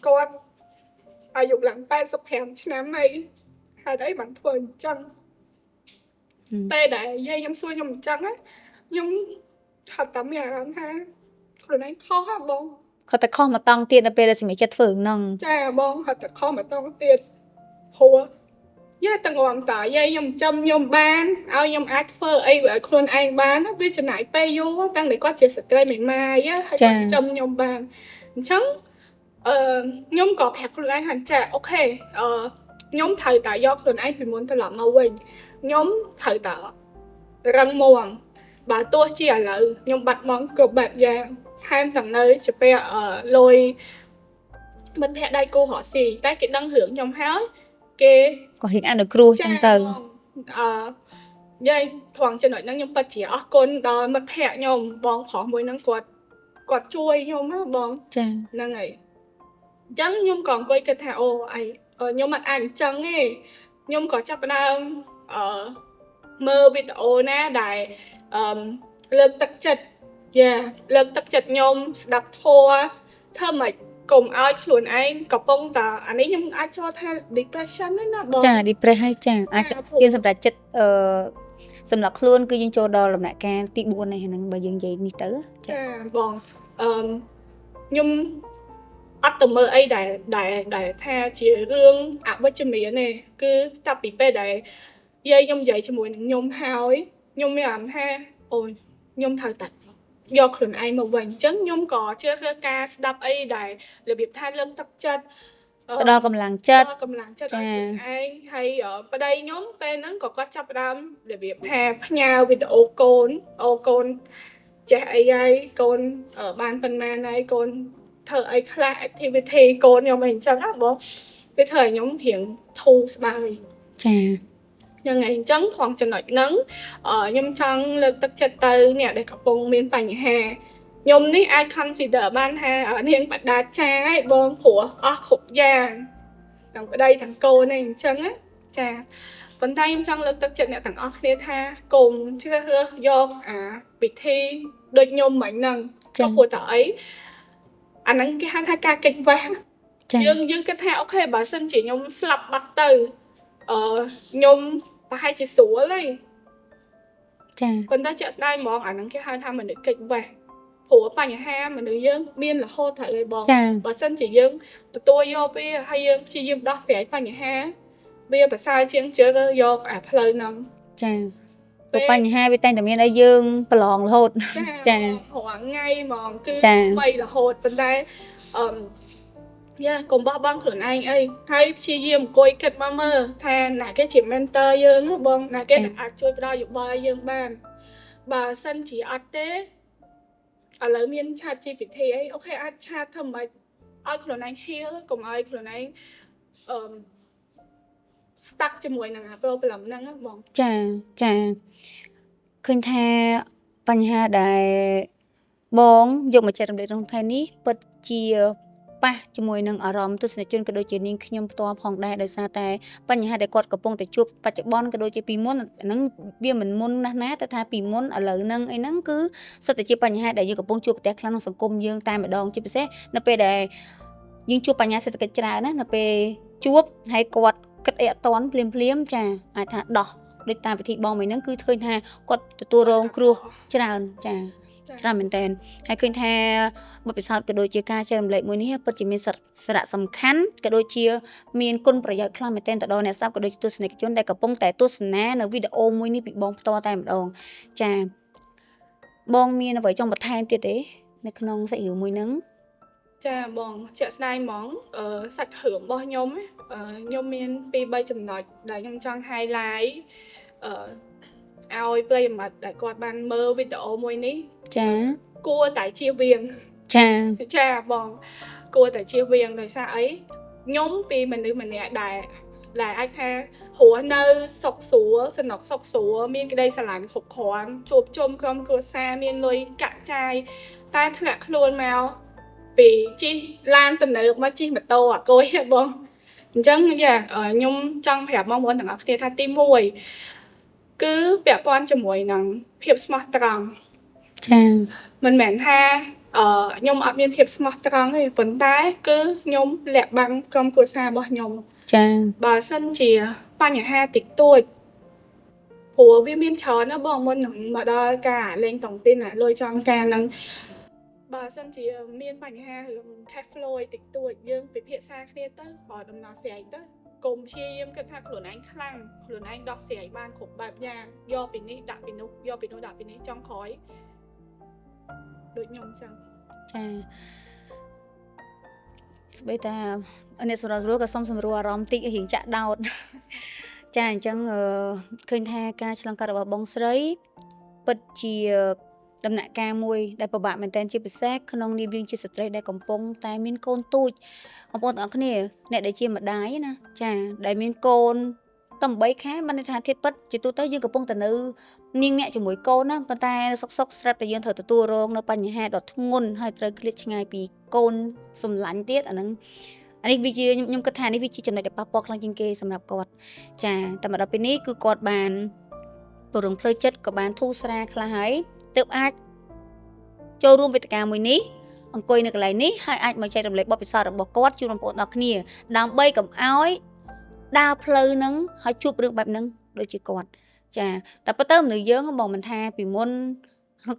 គាត់អាយុឡើង85ឆ្នាំហើយហេតុអីបានធ្វើអញ្ចឹងពេលដែលយាយខ្ញុំសួរខ្ញុំអញ្ចឹងខ្ញុំហត់តែមានអារម្មណ៍ថាខ្លួនឯងខុសហ៎បង គាត់តែខុសមកតង់ទៀតនៅពេលដែលសម្រេចចិត្តធ្វើហ្នឹង ចាបងហត់តែខុសមកតង់ទៀតព្រោះយាយតងំតាយាយខ្ញុំចាំខ្ញុំបានឲ្យខ្ញុំអាចធ្វើអីឲ្យខ្លួនឯងបានវាចំណាយពេលយូរតាំងតែគាត់ជាស្ត្រីមេម៉ាយហើយគាត់ចាំខ្ញុំបានអញ្ចឹងខ្ញុំក៏ប្រាប់ខ្លួនឯងថាចាអូខេខ្ញុំត្រូវតែយកខ្លួនឯងពីមុនត្រឡប់មកវិញខ្ញុំត្រូវតែរឹងមាំបើទោះជាឥឡូវខ្ញុំបាត់បង់គ្រប់បែបយ៉ាងថែមទាំងនៅជាពេលលុយមិត្តភក្តិដៃគូរកស៊ីតែគេដឹងរឿងខ្ញុំហើយគេក៏ហ៊ានអនុគ្រោះចឹងទៅយាយត្រង់ចំណុចហ្នឹងខ្ញុំពិតជាអរគុណដល់មិត្តភក្តិខ្ញុំបងប្រុសមួយហ្នឹងគាត់ជួយខ្ញុំណាបង ចា ហ្នឹងហើយអញ្ចឹងខ្ញុំក៏អង្គុយគិតថាអូអីខ្ញុំអត់អាចអញ្ចឹងទេខ្ញុំក៏ចាប់ផ្ដើមមើលវីដេអូណាដែលលើកទឹកចិត្តលើកទឹកចិត្តខ្ញុំស្ដាប់ធម៌ធ្វើម៉េចកុំឲ្យខ្លួនឯងកំពុងតែអានេះខ្ញុំអាចចូលថា depression ហ្នឹងណាបង ចា depress ហើយចាអាចយើងសម្រាប់ចិត្តសម្រាប់ខ្លួនគឺយើងចូលដល់ដំណាក់កាលទី4នេះហ្នឹងបើយើងនិយាយនេះទៅចាបងខ្ញុំអត់ទៅមើលអីដែលថាជារឿងអវិជ្ជមានទេគឺចាប់ពីពេលដែលយាយខ្ញុំនិយាយជាមួយនឹងខ្ញុំហើយខ្ញុំមានអារម្មណ៍ថាអូយខ្ញុំត្រូវតែយកខ្លួនឯងមកវិញអញ្ចឹងខ្ញុំក៏ជឿថាការស្ដាប់អីដែលរបៀបថាលើកទឹកចិត្តផ្ដល់កម្លាំងចិត្តឲ្យខ្លួនឯងហើយប្តីខ្ញុំពេលហ្នឹងក៏គាត់ចាប់ផ្ដើមរបៀបថាផ្ញើវីដេអូកូនចេះអីហើយកូនបានប៉ុន្មានហើយកូនធ្វើអីខ្លះ activity កូនខ្ញុំអីអញ្ចឹងណាបងវាធ្វើឲ្យខ្ញុំរៀងធូរស្បើយចាយ៉ាងហ្នឹងអញ្ចឹងផងចំណុចហ្នឹងខ្ញុំចង់លើកទឹកចិត្តទៅអ្នកដែលកំពុងមានបញ្ហាខ្ញុំនេះអាច consider បានថានាងបដាចាហើយបងព្រោះអស់គ្រប់យ៉ាងទាំងប្តីទាំងកូនឯងអញ្ចឹងណាចាប៉ុន្តែខ្ញុំចង់លើកទឹកចិត្តអ្នកទាំងអស់គ្នាថាកុំជ្រើសរើសយកពិធីដូចខ្ញុំមិញហ្នឹងព្រោះតែអីអាហ្នឹងគេហៅថាការកិច្ចវេះយើងគិតថាអូខេបើសិនជាខ្ញុំស្លាប់បាត់ទៅខ្ញុំប្រហែលជាស្រួលហើយចាប៉ុន្តែជាក់ស្ដែងហ្មងអាហ្នឹងគេហៅថាមនុស្សកិច្ចវេះព្រោះបញ្ហាមនុស្សយើងមានរហូតត្រូវឯបងបើសិនជាយើងទទួលយកវាហើយយើងព្យាយាមដោះស្រាយបញ្ហាវាប្រសើរជាងជឿយកផ្លូវហ្នឹងចាព្រោះបញ្ហាវាតែងតែមានឲ្យយើងប្រឡងរហូតចារាល់ថ្ងៃហ្មងគឺបីរហូតប៉ុន្តែកុំបោះបង់ខ្លួនឯងអីហើយព្យាយាមអង្គុយគិតមកមើលថាណាគេជា mentor យើងបងណាគេអាចជួយផ្ដល់យោបល់យើងបានបើសិនជាអត់ទេឥឡូវមាន ChatGPT អីអូខេអាចឆាតធ្វើម៉េចឲ្យខ្លួនឯង heal កុំឲ្យខ្លួនឯងstuck ជាមួយនឹងproblem ហ្នឹងបងចាឃើញថាបញ្ហាដែលបងយកមកចែករំលែកក្នុងថ្ងៃនេះពិតជាប៉ះជាមួយនឹងអារម្មណ៍ទស្សនិកជនក៏ដូចជានាងខ្ញុំផ្ទាល់ផងដែរដោយសារតែបញ្ហាដែលគាត់កំពុងតែជួបបច្ចុប្បន្នក៏ដូចជាពីមុនហ្នឹងវាមិនមុនណាស់ណាតែថាពីមុនឥឡូវហ្នឹងអីហ្នឹងគឺសុទ្ធតែជាបញ្ហាដែលយើងកំពុងជួបប្រទះខ្លាំងក្នុងសង្គមយើងតែម្ដងជាពិសេសនៅពេលដែលយើងជួបបញ្ហាសេដ្ឋកិច្ចច្រើនណានៅពេលជួបហើយគាត់គិតអីអត់តាន់ភ្លាមចាអាចថាដោះ ដូចតាមវិធីបងមួយហ្នឹងគឺឃើញថាគាត់ទទួលរងគ្រោះច្រើនចាច្រើនមែនតើហើយឃើញថាបទពិសោធន៍ក៏ដូចជាការចែករំលែកមួយនេះពិតជាមានសារៈសំខាន់ក៏ដូចជាមានគុណប្រយោជន៍ខ្លាំងមែនតើទៅដល់អ្នកស្ដាប់ក៏ដូចជាទស្សនិកជនដែលកំពុងតែទស្សនានៅវីដេអូមួយនេះពីបងផ្ទាល់តែម្ដងចាបងមានអ្វីចង់បន្ថែមទៀតទេនៅក្នុងសាច់រឿងមួយហ្នឹងចាបងជាក់ស្ដែងហ្មងសាច់រឿងរបស់ខ្ញុំខ្ញុំមាន 2-3 ចំណុចដែលខ្ញុំចង់ highlight ឲ្យប្រិយមិត្តដែលគាត់បានមើលវីដេអូមួយនេះចាគួរតែជៀសវាងចាបងគួរតែជៀសវាងដោយសារអីខ្ញុំពីមនុស្សម្នាក់ដែលអាចថារស់នៅសុខស្រួលសំណុកសុខស្រួលមានក្តីស្រឡាញ់គ្រប់គ្រាន់ជួបជុំក្រុមគ្រួសារមានលុយកាក់ចាយតែធ្លាក់ខ្លួនមកពីជិះឡានទំនើបមកជិះម៉ូតូអាគុយបងអញ្ចឹងខ្ញុំចង់ប្រាប់បងប្អូនទាំងអស់គ្នាថាទី1គឺពាក់ព័ន្ធជាមួយនឹងភាពស្មោះត្រង់ចាមិនមែនថាខ្ញុំអត់មានភាពស្មោះត្រង់ទេប៉ុន្តែគឺខ្ញុំលាក់បាំងក្រុមគ្រួសាររបស់ខ្ញុំចាបើសិនជាបញ្ហាតិចតួចព្រោះវាមានច្រើនណាបងមុននឹងមកដល់ការលេងតុងទីនលុយចង់ការនឹងបើសិនជាមានបញ្ហារឿង cash flow តិចតួចយើងពិភាក្សាគ្នាទៅបើដំណោះស្រាយទៅកុំព្យាយាមគិតថាខ្លួនឯងខ្លាំងខ្លួនឯងដោះស្រាយបានគ្រប់បែបយ៉ាងយកពីនេះដាក់ពីនោះយកពីនោះដាក់ពីនេះចង់ក្រោយដូចខ្ញុំចឹងចាស្បីតាអ្នកសរសរួរក៏សុំសម្រួលអារម្មណ៍តិចរៀងចាក់ដោតចាអញ្ចឹងឃើញថាការឆ្លងកាត់របស់បងស្រីពិតជាដំណាក់កាលមួយដែលពិបាកមែនទែនជាពិសេសក្នុងនាមយើងជាស្ត្រីដែលកំពុងតែមានកូនទូចបងប្អូនទាំងអស់គ្នាអ្នកដែលជាម្ដាយណាចាដែលមានកូនតែ8ខែមិនន័យថាធៀបពិតជាទូទៅយើងកំពុងតែនៅនាងអ្នកជាមួយកូនណាប៉ុន្តែសុកស្រាប់តែយើងត្រូវទទួលរងនៅបញ្ហាដ៏ធ្ងន់ហើយត្រូវឃ្លាតឆ្ងាយពីកូនសម្លាញ់ទៀតអានេះវាជាខ្ញុំគិតថានេះវាជាចំណុចដែលប៉ះពាល់ខ្លាំងជាងគេសម្រាប់គាត់ចាតែមកដល់ពេលនេះគឺគាត់បានពរងផ្លូវចិត្តក៏បានធូរស្រាលខ្លះហើយទើបអាចចូលរួមវេទិកាមួយនេះអង្គុយនៅកន្លែងនេះហើយអាចមកចែករំលែកបទពិសោធន៍របស់គាត់ជូនបងប្អូនដល់គ្នាដើម្បីកុំឲ្យដើរផ្លូវហ្នឹងហើយជួបរឿងបែបហ្នឹងដូចជាគាត់ចាតែប៉ុន្តែមនុស្សយើងបងមិនថាពីមុន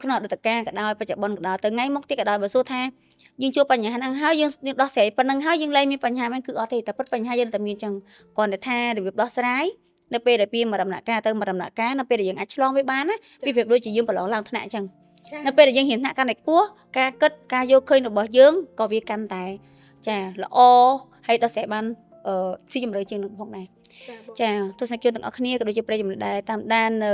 ក្នុងអតីតកាលក៏ដោយបច្ចុប្បន្នក៏ដោយទៅថ្ងៃមុខទៀតក៏ដោយបើសួរថាយើងជួបបញ្ហាហ្នឹងហើយយើងដោះស្រាយប៉ុណ្្នឹងហើយយើងលែងមានបញ្ហាហ្នឹងគឺអត់ទេតែពិតបញ្ហាយើងតែមានចឹងគ្រាន់តែថារបៀបដោះស្រាយនៅពេលដែលពីមកដំណាក់កាលទៅមកដំណាក់កាលនៅពេលដែលយើងអាចឆ្លងវាបានណាពីប្រៀបដូចជាយើងប្រឡងឡើងថ្នាក់ចឹងនៅពេលដែលយើងហ៊ានថ្នាក់កាន់តែខ្ពស់ការគិតការយកឃើញរបស់យើងក៏វាកាន់តែចាល្អហើយដោះស្រាយបានស៊ីជម្រៅជាងនឹងផងដែរចាទស្សនិកជនទាំងអស់គ្នាក៏ដូចជាប្រិយមិត្តដែរតាមដាននៅ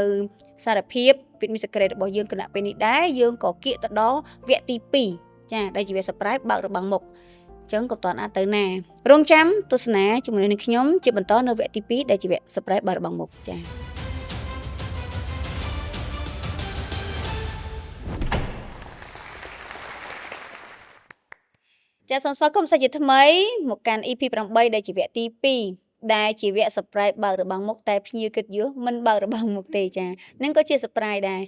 សារភាពវិទ្យាសេក្រិតរបស់យើងគណៈពេលនេះដែរយើងក៏គៀកទៅដល់វគ្គទី2ចាដែលជាវគ្គ surprise បើករបាំងមុខអញ្ចឹងក៏តន់អាចទៅណារងចាំទស្សនាជាមួយនឹងខ្ញុំជាបន្តនៅវគ្គទី2ដែលជាវគ្គ surprise បើករបាំងមុខចាសូមស្វាគមន៍សាជាថ្មីមកកាន់ EP 8ដែលជាវគ្គទី2ដែលជាវគ្គ surprise បើករបាំងមុខតែភ្ញៀវគិតយសមិនបើករបាំងមុខទេចានឹងក៏ជា surprise ដែរ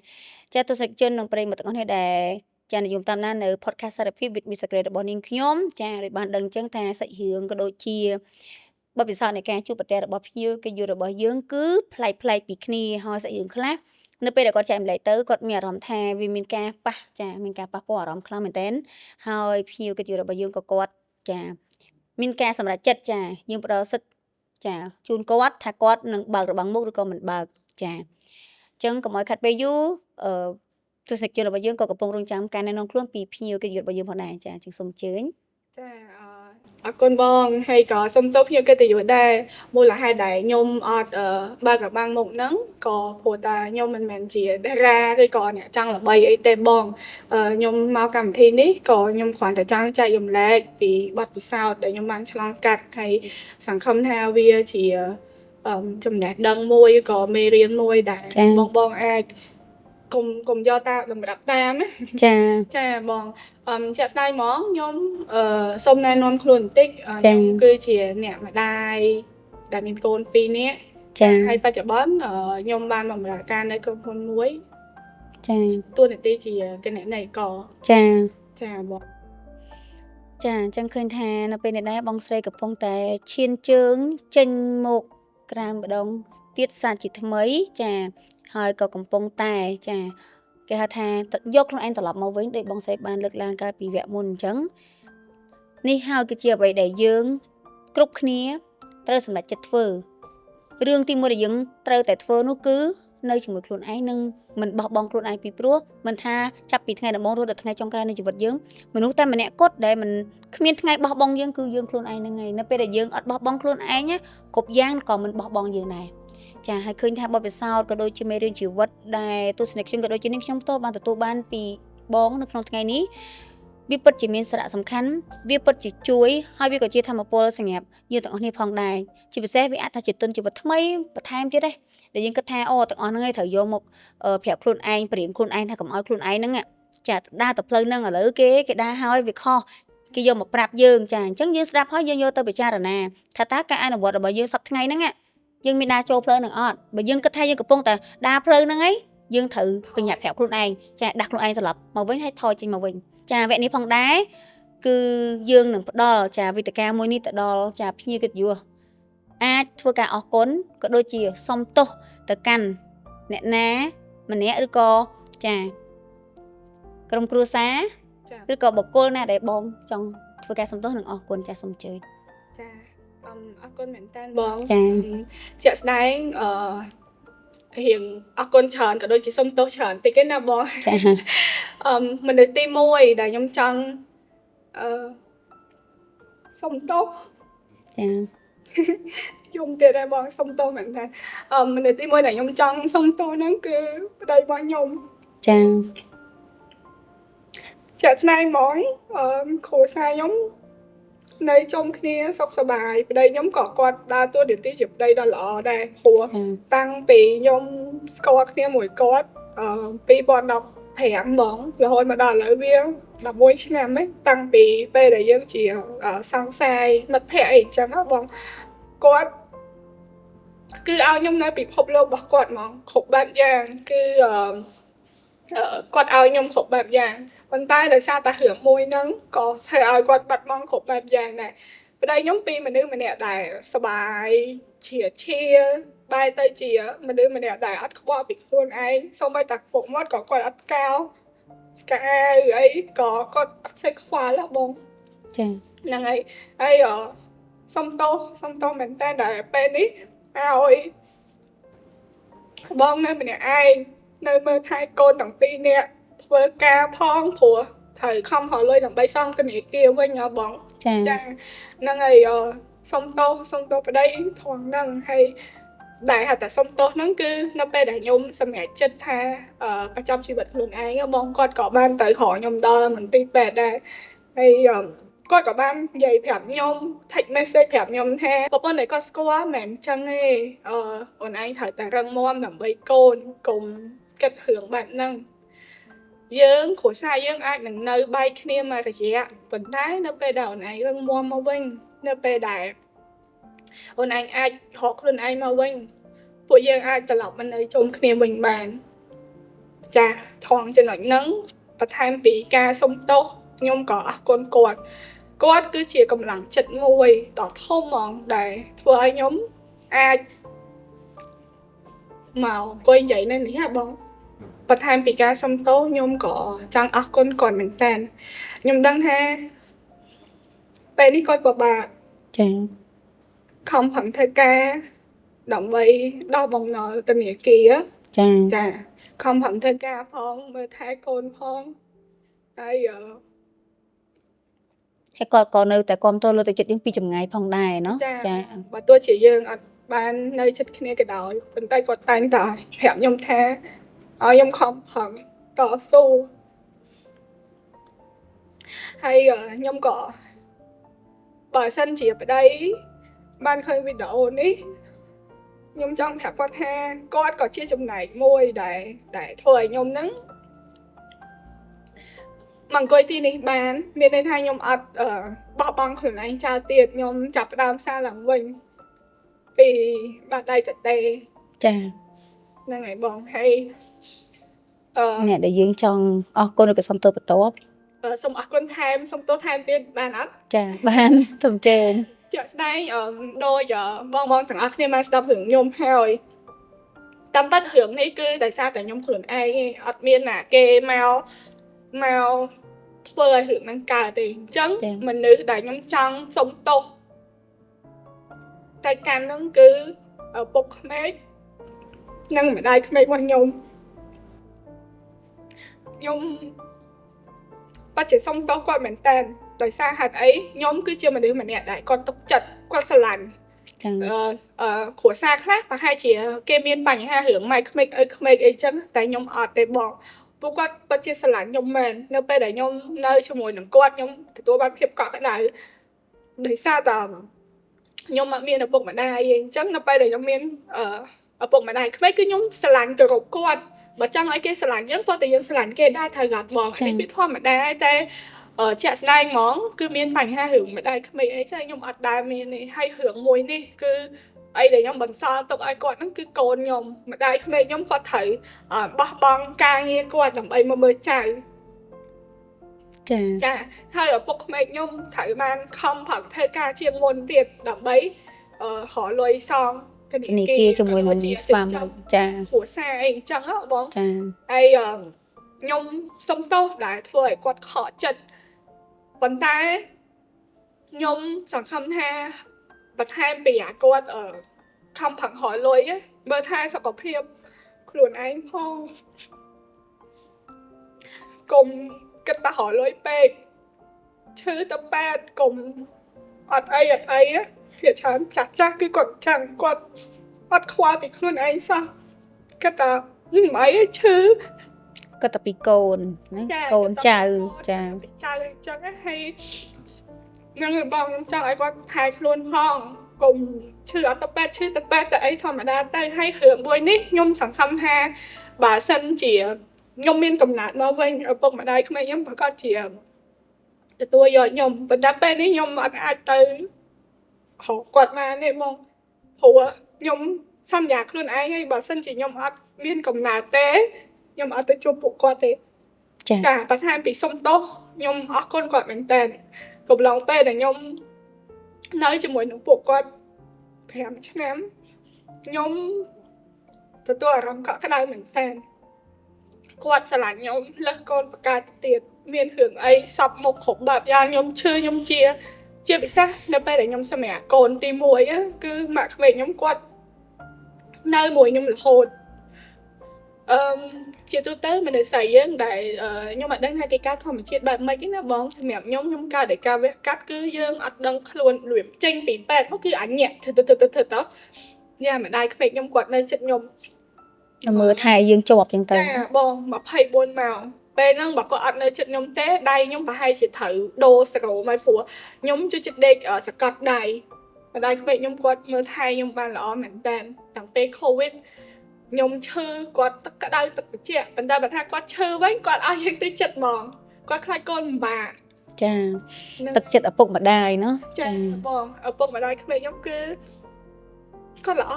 ចាទស្សនិកជននិងប្រិយមិត្តទាំងអស់គ្នាដែលចានិយមតាមដាននៅ podcast សារភាព with Miss Secret របស់នាងខ្ញុំចាដូចបានដឹងអញ្ចឹងថាសាច់រឿងក៏ដូចជាបទពិសោធន៍នៃការជួបប្រទះរបស់ភ្ញៀវកិត្តិយសរបស់យើងគឺប្លែកពីគ្នាហើយសាច់រឿងខ្លះនៅពេលដែលគាត់ចែកម្លែកទៅគាត់មានអារម្មណ៍ថាវាមានការប៉ះពាល់អារម្មណ៍ខ្លាំងមែនទែនហើយភ្ញៀវកិត្តិយសរបស់យើងក៏គាត់ចាមានការសម្រេចចិត្តចាយើងផ្ដល់សិទ្ធិចាជូនគាត់ថាគាត់នឹងបើករបាំងមុខឬក៏មិនបើកចាអញ្ចឹងកុំឲ្យខាត់ពេលយូរទស្សនិកជនរបស់យើងក៏កំពុងរងចាំការណែនាំខ្លួនពីភ្ញៀវកិត្តិយសរបស់យើងផងដែរចាអញ្ចឹងសូមអញ្ជើញចាអរគុណបងហើយក៏សូមទោសភ្ញៀវកិត្តិយសដែរមូលហេតុដែលខ្ញុំអត់បើករបាំងមុខហ្នឹងក៏ព្រោះតែខ្ញុំមិនមែនជាតារាឬក៏អ្នកចង់ល្បីអីទេបងខ្ញុំមកកម្មវិធីនេះក៏ខ្ញុំគ្រាន់តែចង់ចែករំលែកពីបទពិសោធន៍ដែលខ្ញុំបានឆ្លងកាត់ហើយសង្ឃឹមថាវាជាចំណេះដឹងមួយក៏មេរៀនមួយដែលបងអាចកុំយកតាមតម្រាប់តាមចាបងចាក់ស្ដាយហ្មងខ្ញុំសូមណែនាំខ្លួនបន្តិចខ្ញុំគឺជាអ្នកម្ដាយដែលមានកូន2នាក់ចាហើយបច្ចុប្បន្នខ្ញុំបានបម្រើការនៅក្រុមហ៊ុនមួយចាតួនាទីជាគណនេយ្យករចាបងចាអញ្ចឹងឃើញថានៅពេលនេះដែរបងស្រីកំពុងតែឈានជើងចេញមកក្រៅម្ដង ទៀតសាជាថ្មីចាហើយក៏កំពុងតែចាគេហៅថាយកខ្លួនឯងត្រឡប់មកវិញដោយបងស្រីបានលើកឡើងកាលពីវគ្គមុនអញ្ចឹងនេះហើយគឺជាអ្វីដែលយើងគ្រប់គ្នាត្រូវសម្រេចចិត្តធ្វើរឿងទីមួយដែលយើងត្រូវតែធ្វើនោះគឺនៅជាមួយខ្លួនឯងនិងមិនបោះបង់ខ្លួនឯងពីព្រោះមិនថាចាប់ពីថ្ងៃដំបូងរហូតដល់ថ្ងៃចុងក្រោយនៃជីវិតយើងមនុស្សតែម្នាក់គត់ដែលមិនគ្មានថ្ងៃបោះបង់យើងគឺយើងខ្លួនឯងហ្នឹងហើយនៅពេលដែលយើងអត់បោះបង់ខ្លួនឯងគ្រប់យ៉ាងក៏មិនបោះបង់យើងដែរចាហើយឃើញថាបទពិសោធន៍ក៏ដូចជាមេរៀនជីវិតដែលទស្សនិកជនក៏ដូចជានាងខ្ញុំផ្ទាល់បានទទួលបានពីបងនៅក្នុងថ្ងៃនេះវាពិតជាមានសារៈសំខាន់វាពិតជាជួយហើយវាក៏ជាធម៌ពលសម្រាប់យើងទាំងអស់គ្នាផងដែរជាពិសេសវាអាចថាជាទុនជីវិតថ្មីបន្ថែមទៀតដែរដែលយើងគិតថាអូទាំងអស់ហ្នឹងឯងត្រូវយកមកប្រាប់ខ្លួនឯងប្រៀនខ្លួនឯងថាកុំឲ្យខ្លួនឯងហ្នឹងចាដើរទៅផ្លូវហ្នឹងឥឡូវគេដើរហើយវាខុសគេយកមកប្រាប់យើងចាអញ្ចឹងយើងស្ដាប់ហើយយើងយកទៅពិចារណាថាតើការអនុវត្តរបស់យើងសប្តាហ៍ថ្ងៃហ្នឹងយើងមានដើរចូលផ្លូវហ្នឹងអត់បើយើងគិតថាយើងកំពុងតែដើរផ្លូវហ្នឹងឯងយើងត្រូវបញ្ញាប់ប្រាប់ខ្លួនឯងចាដាក់ខ្លួនឯងត្រឡប់មកវិញហើយថយចេញមកវិញចាវគ្គនេះផងដែរគឺយើងនឹងផ្ដល់ចាវេទិកាមួយនេះទៅដល់ចាភ្ញៀវកិត្តិយសអាចធ្វើការអរគុណក៏ដូចជាសុំទោសទៅកាន់អ្នកណាម្នាក់ឬក៏ចាក្រុមគ្រួសារឬក៏បុគ្គលណាដែលបងចង់ធ្វើការសុំទោសនិងអរគុណចាសូមអញ្ជើញចាអរគុណមែនតើបងជាក់ស្ដែងរៀងអរគុណច្រើនក៏ដូចជាសុំទោសច្រើនតិចទេណាបងចាមនុស្សទី1ដែលខ្ញុំចង់សុំទោសចាខ្ញុំទៀតដែរបងសុំទោសមែនតើមនុស្សទី1ដែលខ្ញុំចង់សុំទោសហ្នឹងគឺប្តីរបស់ខ្ញុំចាជាក់ស្ដែងហ្មងគ្រួសារខ្ញុំនៅជុំគ្នាសុខសប្បាយប្តីខ្ញុំក៏គាត់ដើរតួនាទីជាប្តីដ៏ល្អដែរព្រោះតាំងពីខ្ញុំស្គាល់គ្នាមួយគាត់2015ហ្មងរហូតមកដល់ឥឡូវវា11ឆ្នាំហ្នឹងតាំងពីពេលដែលយើងជាសង្សារមិត្តភក្តិអីចឹងបងគាត់គឺឲ្យខ្ញុំនៅពិភពលោករបស់គាត់ហ្មងគ្រប់បែបយ៉ាងគឺគាត់ឲ្យខ្ញុំគ្រប់បែបយ៉ាងប៉ុន្តែដោយសារតែរឿងមួយហ្នឹងក៏ធ្វើឲ្យគាត់បាត់បង់គ្រប់បែបយ៉ាងដែរប្តីខ្ញុំពីមនុស្សម្នាក់ដែលសប្បាយឈៀបែរទៅជាមនុស្សម្នាក់ដែលអត់ខ្វល់ពីខ្លួនឯងសូម្បីតែពុកមាត់ក៏គាត់អត់កោស្កាឬអីក៏គាត់អត់ស្អីខ្វល់ហ៎បងចាហ្នឹងហើយសុំទោសមែនតើដែលពេលនេះឲ្យបងនៅម្នាក់ឯងនៅមើលថែកូនទាំងពីរនាក់ធ្វើការផងព្រោះត្រូវខំរកលុយដើម្បីសងធនាគារវិញហ៎បងចាហ្នឹងហើយសុំទោសប្តីថងហ្នឹងហើយដែលហៅតែសុំទោសហ្នឹងគឺនៅពេលដែលខ្ញុំសម្រេចចិត្តថាបញ្ចប់ជីវិតខ្លួនឯងបងគាត់ក៏បានទៅរកខ្ញុំដល់មន្ទីរពេទ្យដែរហើយគាត់ក៏បាននិយាយប្រាប់ខ្ញុំ text message ប្រាប់ខ្ញុំថាប្រពន្ធដែលគាត់ស្គាល់មិនអញ្ចឹងទេអូនឯងត្រូវតែរឹងមាំដើម្បីកូនកុំគិតរឿងបែបហ្នឹងយើងគ្រួសារយើងអាចនឹងនៅបែកគ្នាមួយរយៈប៉ុន្តែនៅពេលដែលអូនឯងរឹងមាំមកវិញនៅពេលដែលអូនឯងអាចរកខ្លួនឯងមកវិញពួកយើងអាចត្រឡប់មកនៅជុំគ្នាវិញបានចាថងចំណុចហ្នឹងបន្ថែមពីការសុំទោសខ្ញុំក៏អរគុណគាត់គឺជាកម្លាំងចិត្តមួយដ៏ធំហ្មងដែលធ្វើឲ្យខ្ញុំអាចមកអង្គុយនិយាយនៅនេះហ៎បងបន្ថែមពីការសុំទោសខ្ញុំក៏ចង់អរគុណគាត់មែនតើខ្ញុំដឹងថាពេលនេះគាត់ពិបាកចាខំប្រឹងធ្វើការដើម្បីដោះបំណុលធនាគារចាខំប្រឹងធ្វើការផងមើលថែកូនផងហើយគាត់ក៏នៅតែគ្រប់គ្រងលើទឹកចិត្តយើងពីចម្ងាយផងដែរเนาะចាបើទោះជាយើងអត់បាននៅជិតគ្នាក៏ដោយប៉ុន្តែគាត់តែងតែប្រាប់ខ្ញុំថាឲ្យខ្ញុំខំប្រឹងតស៊ូហើយខ្ញុំក៏បើសិនជាប្តីបានឃើញវីដេអូនេះខ្ញុំចង់ប្រាប់គាត់ថាគាត់ក៏ជាចំណែកមួយដែលធ្វើឲ្យខ្ញុំហ្នឹងមកអង្គុយទីនេះបានមានន័យថាខ្ញុំអត់បោះបង់ខ្លួនឯងចោលទៀតខ្ញុំចាប់ផ្ដើមសារឡើងវិញពីបាត់ដៃតេចាហ្នឹងហើយបងហើយអ្នកដែលយើងចង់អរគុណឬក៏សុំទោសបន្ទាប់សូមអរគុណថែមសុំទោសថែមទៀតបានអត់ចាបានសូមជើញជាក់ស្ដែងដូចបងទាំងអស់គ្នាបានស្ដាប់រឿងខ្ញុំហើយ តាមពិតរឿងនេះគឺដោយសារតែខ្ញុំខ្លួនឯងឯងអត់មានណាគេមកធ្វើឲ្យរឿងហ្នឹងកើតទេអញ្ចឹងមនុស្សដែលខ្ញុំចង់សុំទោសតែកាន់ហ្នឹងគឺឪពុកក្មេកនិងម្ដាយក្មេករបស់ខ្ញុំបាត់ជាសុំទោសគាត់មែនតើដោយសារហេតុអីខ្ញុំគឺជាមនុស្សម្នាក់ដែលគាត់ទុកចិត្តគាត់ស្រឡាញ់គ្រួសារខ្លះប្រហែលជាគេមានបញ្ហារឿងម៉ែក្មេកឪក្មេកអីចឹងតែខ្ញុំអត់ទេបងពួកគាត់ពិតជាស្រឡាញ់ខ្ញុំមែននៅពេលដែលខ្ញុំនៅជាមួយនឹងគាត់ខ្ញុំទទួលបានភាពកក់ក្ដៅដោយសារតែខ្ញុំអត់មានឪពុកម្ដាយអញ្ចឹងនៅពេលដែលខ្ញុំមានឪពុកម្ដាយក្មេកគឺខ្ញុំស្រឡាញ់គោរពគាត់បើចង់ឲ្យគេស្រឡាញ់យើងគាត់តែយើងស្រឡាញ់គេដែរត្រូវគាត់បងនេះវាធម្មតាតែជាក់ស្ដែងហ្មងគឺមានបញ្ហារឿងម្ដាយក្មេកអីចឹងខ្ញុំអត់ដែរមានទេហើយរឿងមួយនេះគឺអីដែលខ្ញុំបន្សល់ទុកឲ្យគាត់ហ្នឹងគឺកូនខ្ញុំម្ដាយក្មេកខ្ញុំគាត់ត្រូវបោះបង់ការងារគាត់ដើម្បីមកមើលចៅចាហើយឪពុកក្មេកខ្ញុំត្រូវបានខំប្រឹងធ្វើការជាងមុនទៀតដើម្បីរកលុយសងធនាគារជាមួយនឹងស្វាមីចាគ្រួសារអីអញ្ចឹងបងចាហើយខ្ញុំសុំទោសដែលធ្វើឲ្យគាត់ខកចិត្តប៉ុន្តែខ្ញុំសង្ឃឹមថាបន្ថែមពីគាត់ខំប្រឹងរកលុយមើលថែសុខភាពខ្លួនឯងផងកុំគិតតែរកលុយពេកឈឺទៅប៉ែតកុំអត់អីគេច្រើនចាស់គឺគាត់ចាំគាត់អត់ខ្វល់ពីខ្លួនឯងសោះគិតតែមិនអីឈឺគាត់តែពីកូនណាកូនចៅចាចៅអញ្ចឹងហើយនឹងបងខ្ញុំចង់ឲ្យគាត់ថែខ្លួនផងកុំឈឺអត់ទៅប៉ែតឈឺទៅប៉ែតតែអីធម្មតាទៅហើយរឿងមួយនេះខ្ញុំសង្ឃឹមថាបើសិនជាខ្ញុំមានកំណត់មកវិញឪពុកម្ដាយក្មេកខ្ញុំប្រកាសជាទទួលយកខ្ញុំប៉ុន្តែពេលនេះខ្ញុំអត់អាចទៅហៅគាត់មកនេះបងព្រោះខ្ញុំសន្យាខ្លួនឯងហើយបើសិនជាខ្ញុំអត់មានកំណត់ទេខ្ញុំអត់ទៅជួបពួកគាត់ទេចាបន្ថែមពីសុំទោសខ្ញុំអរគុណគាត់មែនតើកំឡុងពេលដែលខ្ញុំនៅជាមួយនឹងពួកគាត់5ឆ្នាំខ្ញុំទទួលអារម្មណ៍កក់ក្ដៅមែនតើគាត់ស្រឡាញ់ខ្ញុំលើសកូនបកាទៀតមានរឿងអីសពមុខគ្រប់បែបយ៉ាងខ្ញុំឈឺខ្ញុំជាពិសេសនៅពេលដែលខ្ញុំសម្រាប់កូនទី1គឺម៉ាក់ក្មេកខ្ញុំគាត់នៅមួយខ្ញុំរហូតជាទូទៅមនុស្សស្រីយើងដែលខ្ញុំអត់ដឹងថាគេកើតធម្មជាតិបែបម៉េចទេណាបងសម្រាប់ខ្ញុំកើតដោយការវះកាត់គឺយើងអត់ដឹងខ្លួនលួចចេញពីពេទ្យមកគឺអញាក់ទៅយ៉ាម្ដាយក្មេកខ្ញុំគាត់នៅចិត្តខ្ញុំមើលថែយើងជាប់ចឹងទៅចាបង24ម៉ោងពេលហ្នឹងបើគាត់អត់នៅចិត្តខ្ញុំទេដៃខ្ញុំប្រហែលជាត្រូវដូរសេរ៉ូមកព្រោះខ្ញុំជួយចិត្តដេកសកត់ដៃម្ដាយក្មេកខ្ញុំគាត់មើលថែខ្ញុំបានល្អមែនតើតាំងពេល COVID ខ្ញុំឈឺគាត់ទឹកក្តៅទឹកត្រជាក់ប៉ុន្តែបើថាគាត់ឈឺវិញគាត់ឲ្យយើងទៅចិត្តហ្មងគាត់ខ្លាចកូនពិបាកចាទឹកចិត្តឪពុកម្ដាយណាចាបងឪពុកម្ដាយក្មេកខ្ញុំគឺគាត់ល្អ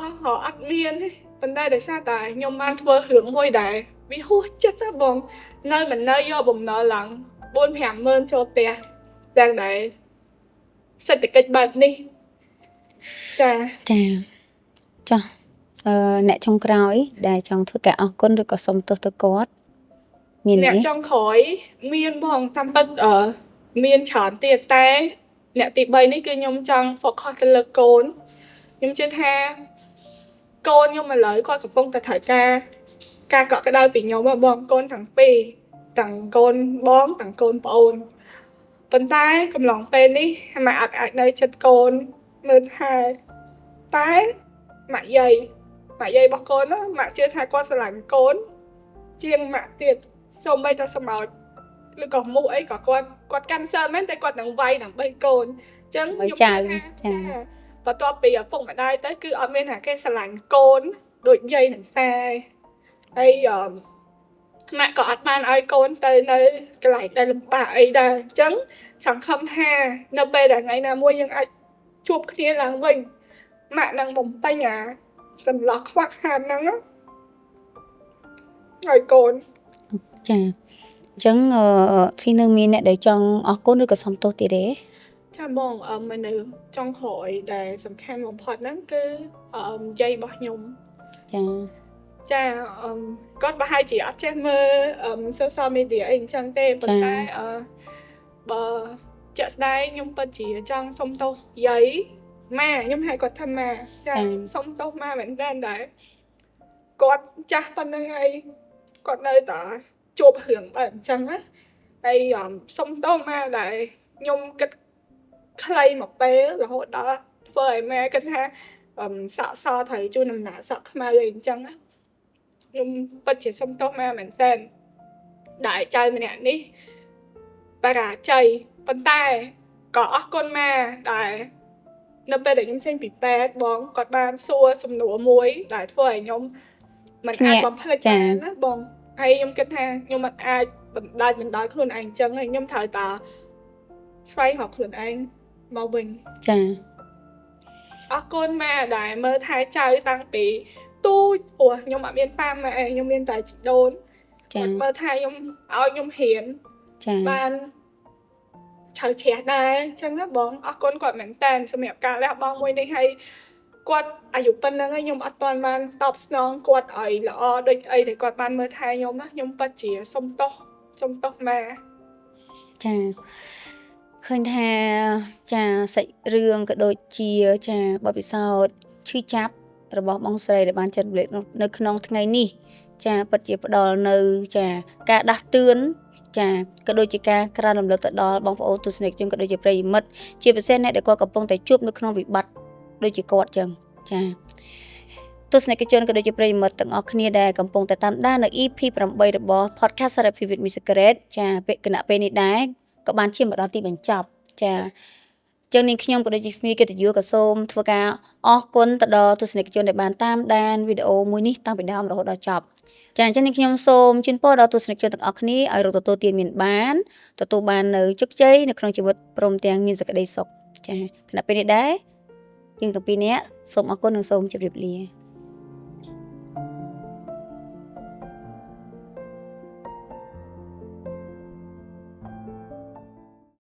អត់មានទេប៉ុន្តែដោយសារតែខ្ញុំបានធ្វើរឿងមួយដែរវាហួសចិត្តណាបងនៅមិននៅយកបំណុលឡើង 4-5 ម៉ឺនចូលផ្ទះទាំងដែរសេដ្ឋកិច្ចបែបនេះចាអ្នកចុងក្រោយដែលចង់ធ្វើការអរគុណឬក៏សុំទោសទៅគាត់មានអ្នកចុងក្រោយមានបងតាមពិតមានច្រើនទៀតតែអ្នកទី3នេះគឺខ្ញុំចង់ focus ទៅលើកូនខ្ញុំជឿថាកូនខ្ញុំឥឡូវគាត់កំពុងតែត្រូវការកក់ក្ដៅពីខ្ញុំបងកូនទាំងពីរទាំងកូនបងទាំងកូនប្អូនប៉ុន្តែកំឡុងពេលនេះម៉ាក់អាចនៅចិត្តកូនមើលថែតែម៉ាក់យាយរបស់កូនណាម៉ាក់ជឿថាគាត់ស្រឡាញ់កូនជាងម៉ាក់ទៀតសូម្បីតែសម្ោចឬក៏មូសអីក៏គាត់កាន់សើមែនតែគាត់នឹងវាយដើម្បីកូនអញ្ចឹងខ្ញុំជឿថាបន្ទាប់ពីឪពុកម្ដាយទៅគឺអត់មានថាគេស្រឡាញ់កូនដូចយាយនឹងតែហើយម៉ាក់ក៏អត់បានឲ្យកូនទៅនៅកន្លែងដែលលំបាកអីដែរអញ្ចឹងសង្ឃឹមថានៅពេលដែលថ្ងៃណាមួយយើងអាចជួបគ្នាឡើងវិញម៉ាក់នឹងបំពេញសន្លឹកខ្វះខាតហ្នឹងឲ្យកូនចាអញ្ចឹងស៊ីនៅមានអ្នកដែលចង់អរគុណឬក៏សុំទោសទៀតទេចាបងមនុស្សចុងក្រោយដែលសំខាន់បំផុតហ្នឹងគឺយាយរបស់ខ្ញុំចា ចាគាត់ប្រហែលជាអត់ចេះមើលsocial media អីអញ្ចឹងទេប៉ុន្តែបើជាក់ស្ដែងខ្ញុំពិតជាចង់សុំទោសយាយម៉ាខ្ញុំហៅគាត់ថាម៉ាចាខ្ញុំសុំទោសម៉ាមែនតើដែរគាត់ចាស់ប៉ុណ្្នឹងហើយគាត់នៅតែជួបរឿងបែបអញ្ចឹងណាហើយសុំទោសម៉ាដែរខ្ញុំគិតខ្លីមកពេលរហូតដល់ធ្វើឲ្យម៉ែគិតថាសាក់សត្រូវជូនដំណើរសក់ខ្មៅអីអញ្ចឹងណាខ្ញុំពិតជាសុំទោសម៉ែមែនតើដែលចៅម្នាក់នេះបរាជ័យប៉ុន្តែក៏អរគុណម៉ែដែលនៅពេលដែលខ្ញុំចេញពីពេទ្យបងគាត់បានសួរសំណួរមួយដែលធ្វើឲ្យខ្ញុំមិនអាចបំភ្លេចបានណាបងហើយខ្ញុំគិតថាខ្ញុំមិនអាចបណ្ដាលខ្លួនឯងអញ្ចឹងហើយខ្ញុំត្រូវតែស្វែងរកខ្លួនឯងមកវិញចាអរគុណម៉ែដែលមើលថែចៅតាំងពីទូចព្រោះខ្ញុំអត់មានប៉ាម៉ែខ្ញុំមានតែជីដូនគាត់មើលថែខ្ញុំឲ្យខ្ញុំហ៊ានចាបានឆៅជ្រះដែរអញ្ចឹងណាបងអរគុណគាត់មែនតើសម្រាប់ការលះបង់មួយនេះហើយគាត់អាយុប៉ុណ្្នឹងហើយខ្ញុំអត់ទាន់បានតបស្នងគាត់ឲ្យល្អដូចអីដែលគាត់បានមើលថែខ្ញុំណាខ្ញុំពិតជាសុំទោសម៉ែចាឃើញថាចាសាច់រឿងក៏ដូចជាចាបទពិសោធន៍ឈឺចាប់របស់បងស្រីដែលបានចែករំលែកនៅក្នុងថ្ងៃនេះចាពិតជាផ្ដល់នៅចាការដាស់តឿនចាក៏ដូចជាការក្រើនរំលឹកទៅដល់បងប្អូនទស្សនិកជនក៏ដូចជាប្រិយមិត្តជាពិសេសអ្នកដែលគាត់កំពុងតែជួបនៅក្នុងវិបត្តិដូចជាគាត់ចឹងចាទស្សនិកជនក៏ដូចជាប្រិយមិត្តទាំងអស់គ្នាដែលកំពុងតែតាមដាននៅ EP 8 របស់ Podcast Therapy with Miss Secret ចាគណៈពេលនេះដែរក៏បានឈានមកដល់ទីបញ្ចប់ចាចឹងនាងខ្ញុំក៏ដូចជាមីកិត្តិយសក៏សូមធ្វើការអរគុណទៅដល់ទស្សនិកជនដែលបានតាមដានវីដេអូមួយនេះតាំងពីដើមរហូតដល់ចប់ចាអញ្ចឹងនាងខ្ញុំសូមជូនពរដល់ទស្សនិកជនទាំងអស់គ្នាឲ្យរកទទួលទានមានបានទទួលបាននៅជោគជ័យនៅក្នុងជីវិតព្រមទាំងមានសេចក្តីសុខចាគណៈពេលនេះដែរយើងទាំងពីរនាក់សូមអរគុណនិងសូមជម្រាបលា